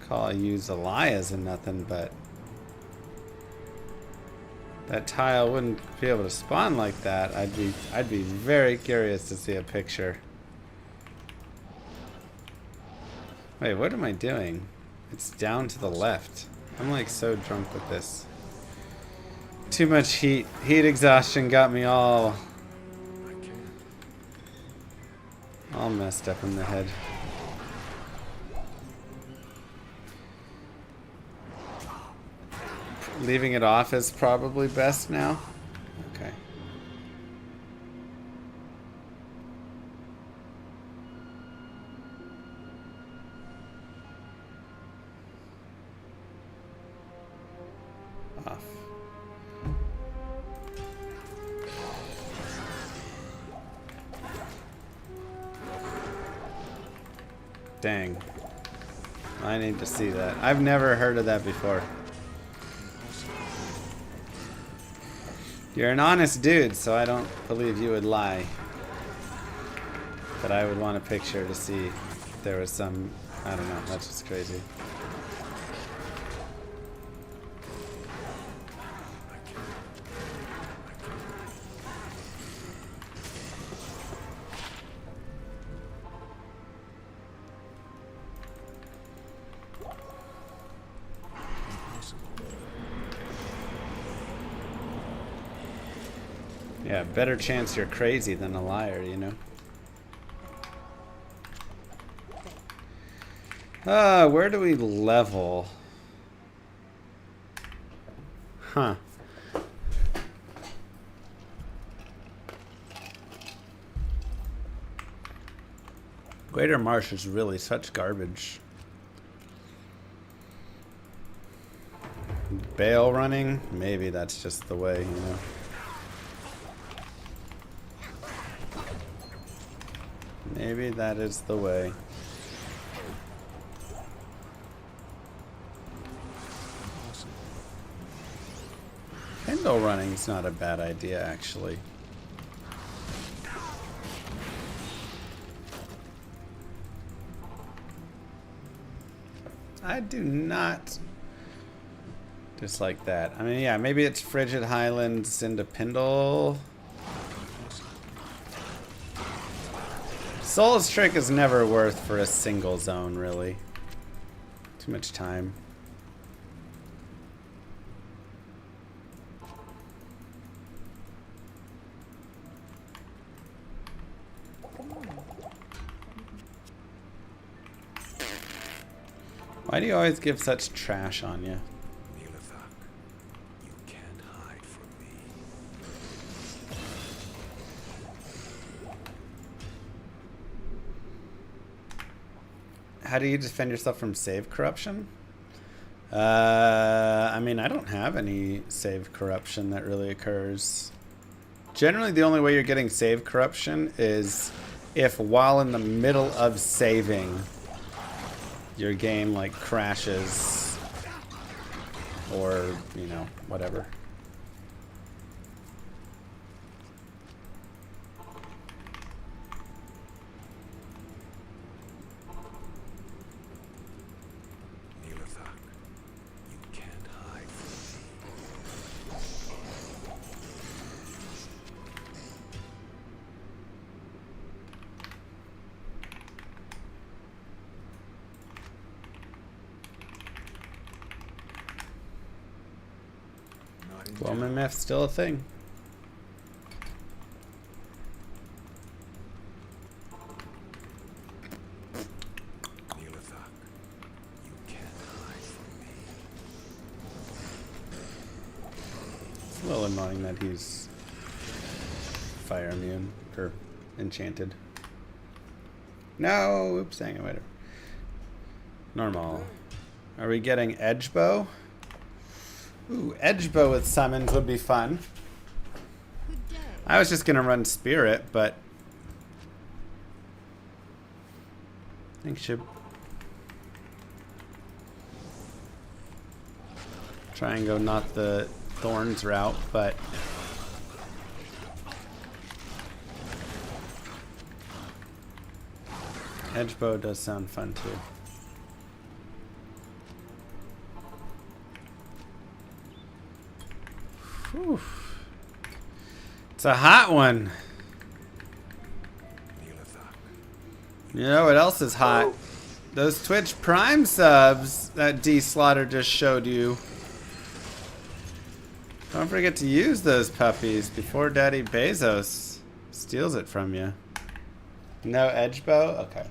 call you liars and nothing, but that tile wouldn't be able to spawn like that. I'd be very curious to see a picture. Wait, what am I doing? It's down to the left. I'm like so drunk with this. Too much heat. Heat exhaustion got me all messed up in the head. Leaving it off is probably best now. Okay. Off. Dang. I need to see that. I've never heard of that before. You're an honest dude, so I don't believe you would lie. But I would want a picture to see if there was some... I don't know, that's just crazy. Yeah, better chance you're crazy than a liar, you know? Where do we level? Huh. Greater Marsh is really such garbage. Bail running? Maybe that's just the way, you know? Maybe that is the way. Window running's not a bad idea, actually. I do not dislike that. I mean, yeah, maybe it's Frigid Highlands into Pindle. Soul's Trick is never worth for a single zone, really. Too much time. Why do you always give such trash on you? You can't hide from me. How do you defend yourself from save corruption? I mean, I don't have any save corruption that really occurs. Generally, the only way you're getting save corruption is if while in the middle of saving, your game like crashes or, you know, whatever. Woman meth still a thing. It's a little annoying that he's fire immune or enchanted. No, oops, hang on, whatever. Normal. Are we getting edge bow? Ooh, edge bow with summons would be fun. I was just gonna run spirit, but I think should try and go not the thorns route, but edge bow does sound fun too. Whew. It's a hot one. You know what else is hot? Those Twitch Prime subs that D Slaughter just showed you. Don't forget to use those puppies before Daddy Bezos steals it from you. No edge bow? Okay.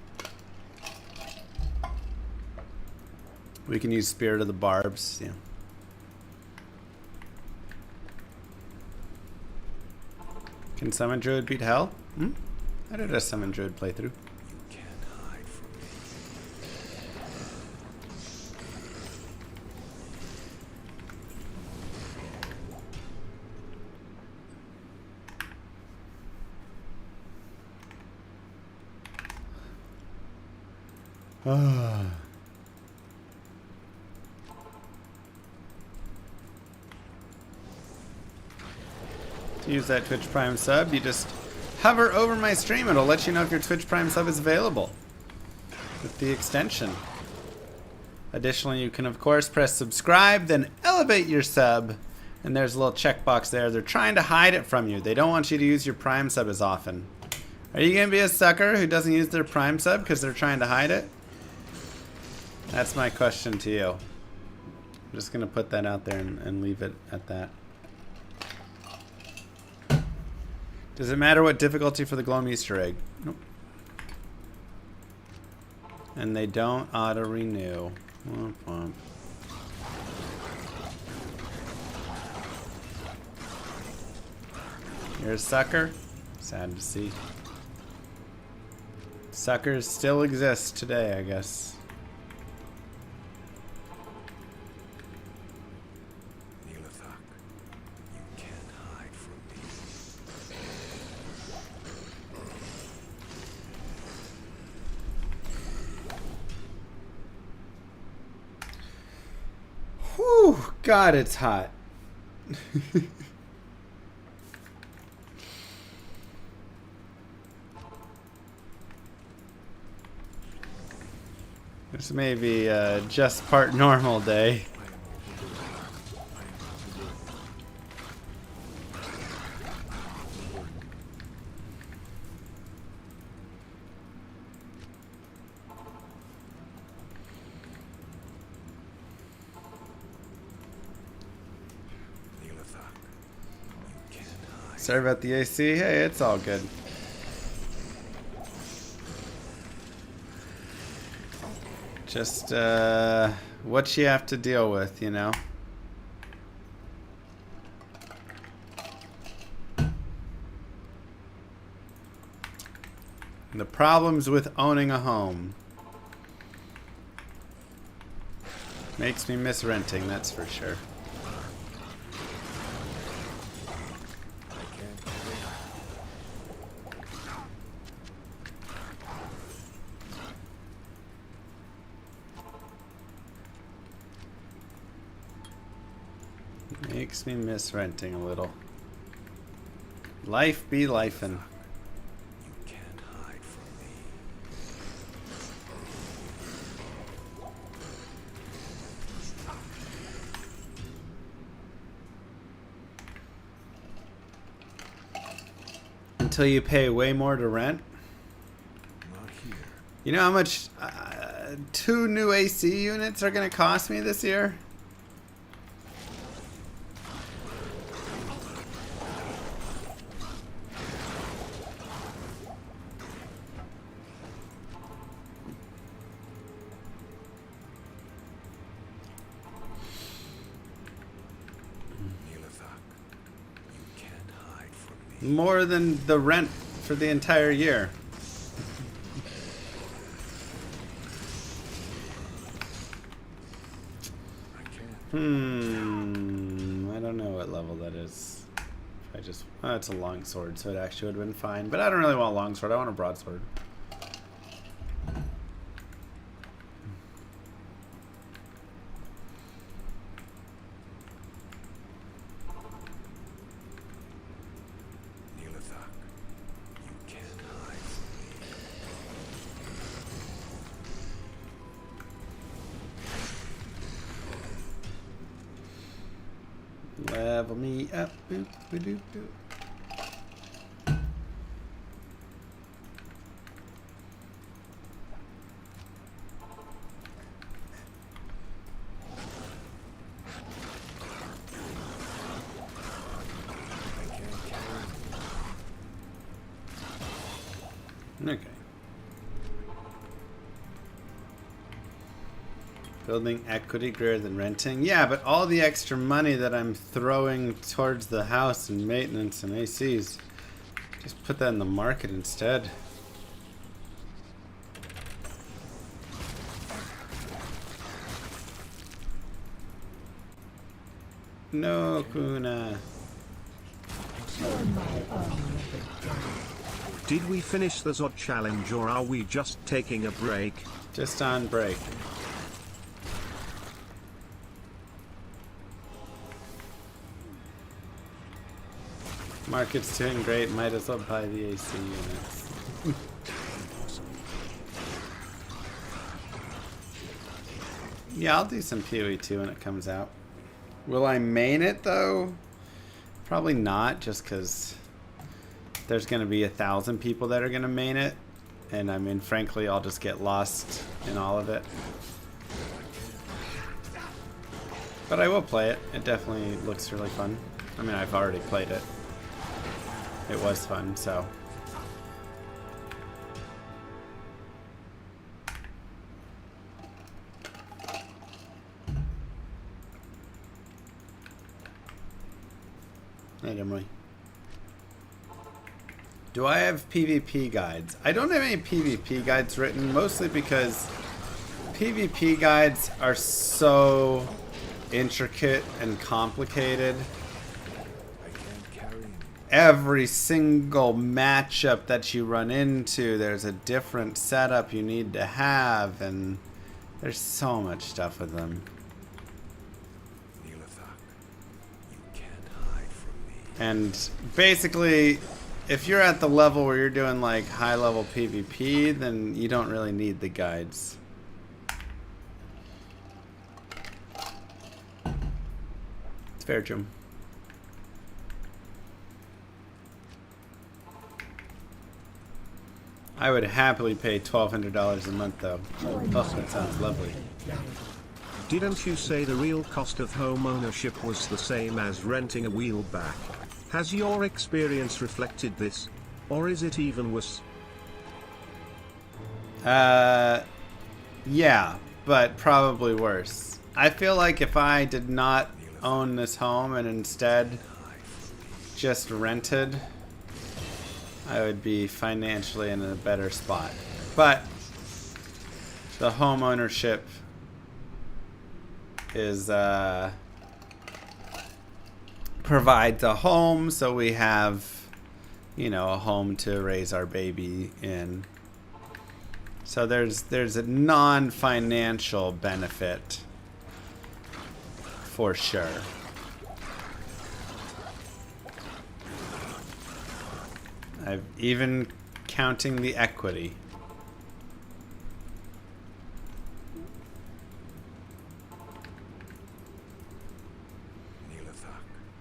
We can use Spirit of the Barbs, yeah. Can Summon Druid beat Hell? Hmm? I did a Summon Druid playthrough. Ah. To use that Twitch Prime sub, you just hover over my stream. It'll let you know if your Twitch Prime sub is available with the extension. Additionally, you can of course press subscribe, then elevate your sub, and there's a little checkbox there. They're trying to hide it from you. They don't want you to use your Prime sub as often. Are you gonna be a sucker who doesn't use their Prime sub because they're trying to hide it? That's my question to you. I'm just gonna put that out there and leave it at that. Does it matter what difficulty for the Gloam Easter egg? Nope. And they don't auto-renew. Womp womp. You're a sucker? Sad to see. Suckers still exist today, I guess. Whew, God, it's hot. This may be just part normal day. Sorry about the AC. Hey, it's all good. Just what you have to deal with, you know. The problems with owning a home. Makes me miss renting, that's for sure. Makes me miss renting a little. Life be lifin'. You can't hide from me. Until you pay way more to rent. Not here. You know how much 2 new AC units are going to cost me this year? More than the rent for the entire year. I don't know what level that is. I just, oh, it's a long sword, so it actually would have been fine. But I don't really want a long sword. I want a broadsword. Level me up. Boop, boop, boop, boop. Okay. Building equity greater than renting. Yeah, but all the extra money that I'm throwing towards the house and maintenance and ACs, just put that in the market instead. No, Kuna. Did we finish the Zod challenge or are we just taking a break? Just on break. Market's doing great, might as well buy the AC units. Yeah, I'll do some PoE 2 when it comes out. Will I main it though? Probably not, just because there's going to be 1,000 people that are going to main it. And I mean, frankly, I'll just get lost in all of it. But I will play it. It definitely looks really fun. I mean, I've already played it. It was fun, so. Hey, Emily. Do I have PvP guides? I don't have any PvP guides written, mostly because PvP guides are so intricate and complicated. Every single matchup that you run into, there's a different setup you need to have, and there's so much stuff with them. And basically, if you're at the level where you're doing like high level PvP, then you don't really need the guides. It's fair, Jim. I would happily pay $1,200 a month though. Oh, that sounds lovely. Didn't you say the real cost of home ownership was the same as renting a wheel back? Has your experience reflected this? Or is it even worse? Yeah, but probably worse. I feel like if I did not own this home and instead just rented, I would be financially in a better spot. But the home ownership is provides a home, so we have, you know, a home to raise our baby in. So there's a non-financial benefit for sure. I've even counting the equity.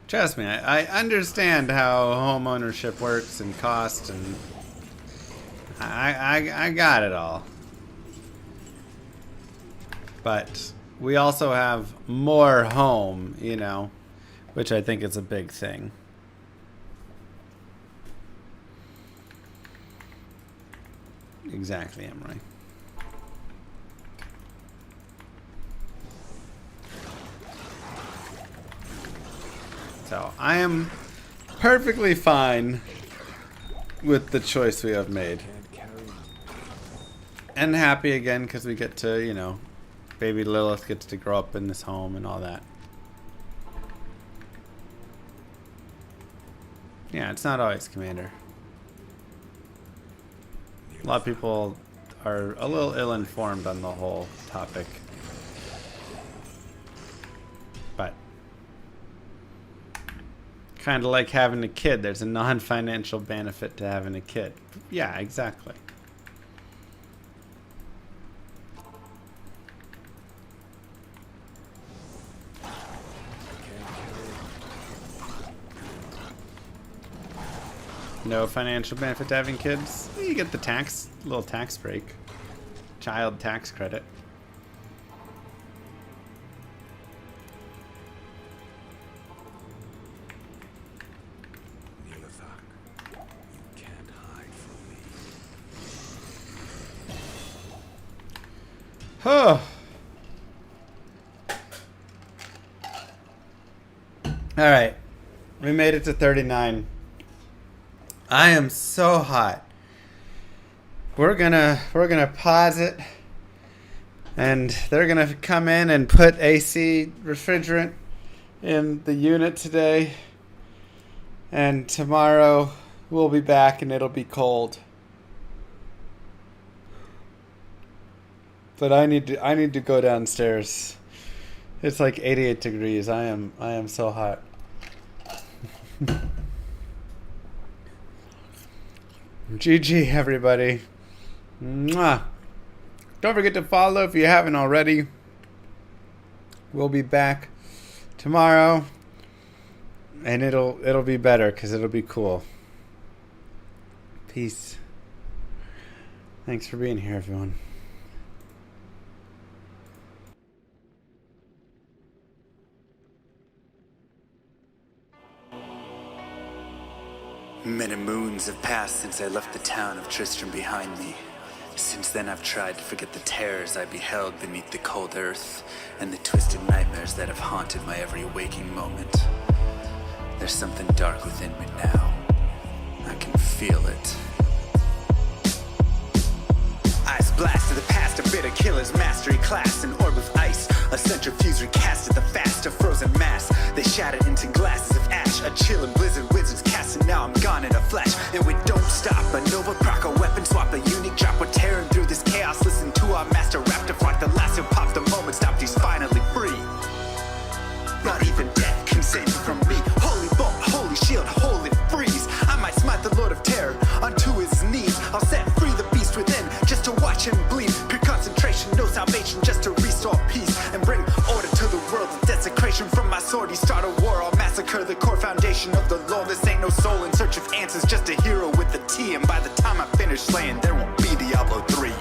Trust me, I understand how home ownership works and cost, and I got it all. But we also have more home, you know, which I think is a big thing. Exactly, Emily. So I am perfectly fine with the choice we have made. And happy again because we get to, you know, baby Lilith gets to grow up in this home and all that. Yeah, it's not always Commander. A lot of people are a little ill-informed on the whole topic. But kind of like having a kid. There's a non-financial benefit to having a kid. Yeah, exactly. No financial benefit to having kids. You get the little tax break. Child tax credit. Oh. Alright. We made it to 39. I am so hot. We're gonna pause it, and they're gonna come in and put AC refrigerant in the unit today, and tomorrow we'll be back and it'll be cold. But I need to go downstairs. It's like 88 degrees. I am so hot. GG, everybody. Mwah. Don't forget to follow if you haven't already. We'll be back tomorrow, and it'll be better because it'll be cool. Peace. Thanks for being here, everyone. Many moons have passed since I left the town of Tristram behind me. Since then I've tried to forget the terrors I beheld beneath the cold earth and the twisted nightmares that have haunted my every waking moment. There's something dark within me now. I can feel it. Eyes blast to the past, a bitter killer's mastery class, an orb of ice, a centrifuge recasted the fast, a frozen mass. They shattered into glasses of ash, a chill and blizzard wizards cast, and now I'm gone in a flash. And we don't stop, a Nova proc, a weapon swap, a unique drop. We're tearing through this chaos, listen to our master rap to flock. The last who popped the moment stopped, he's finally free. Not even death can save me from me. Holy bolt, holy shield, holy freeze. I might smite the Lord of Terror unto his knees. I'll set free the beast within, just to watch him bleed. Pure concentration, no salvation, just to restore peace and bring order to the world. The desecration from my sword, he start a war. I'll massacre the core foundation of the law. This ain't no soul in search of answers, just a hero with a T. And by the time I finish slaying, there won't be Diablo 3.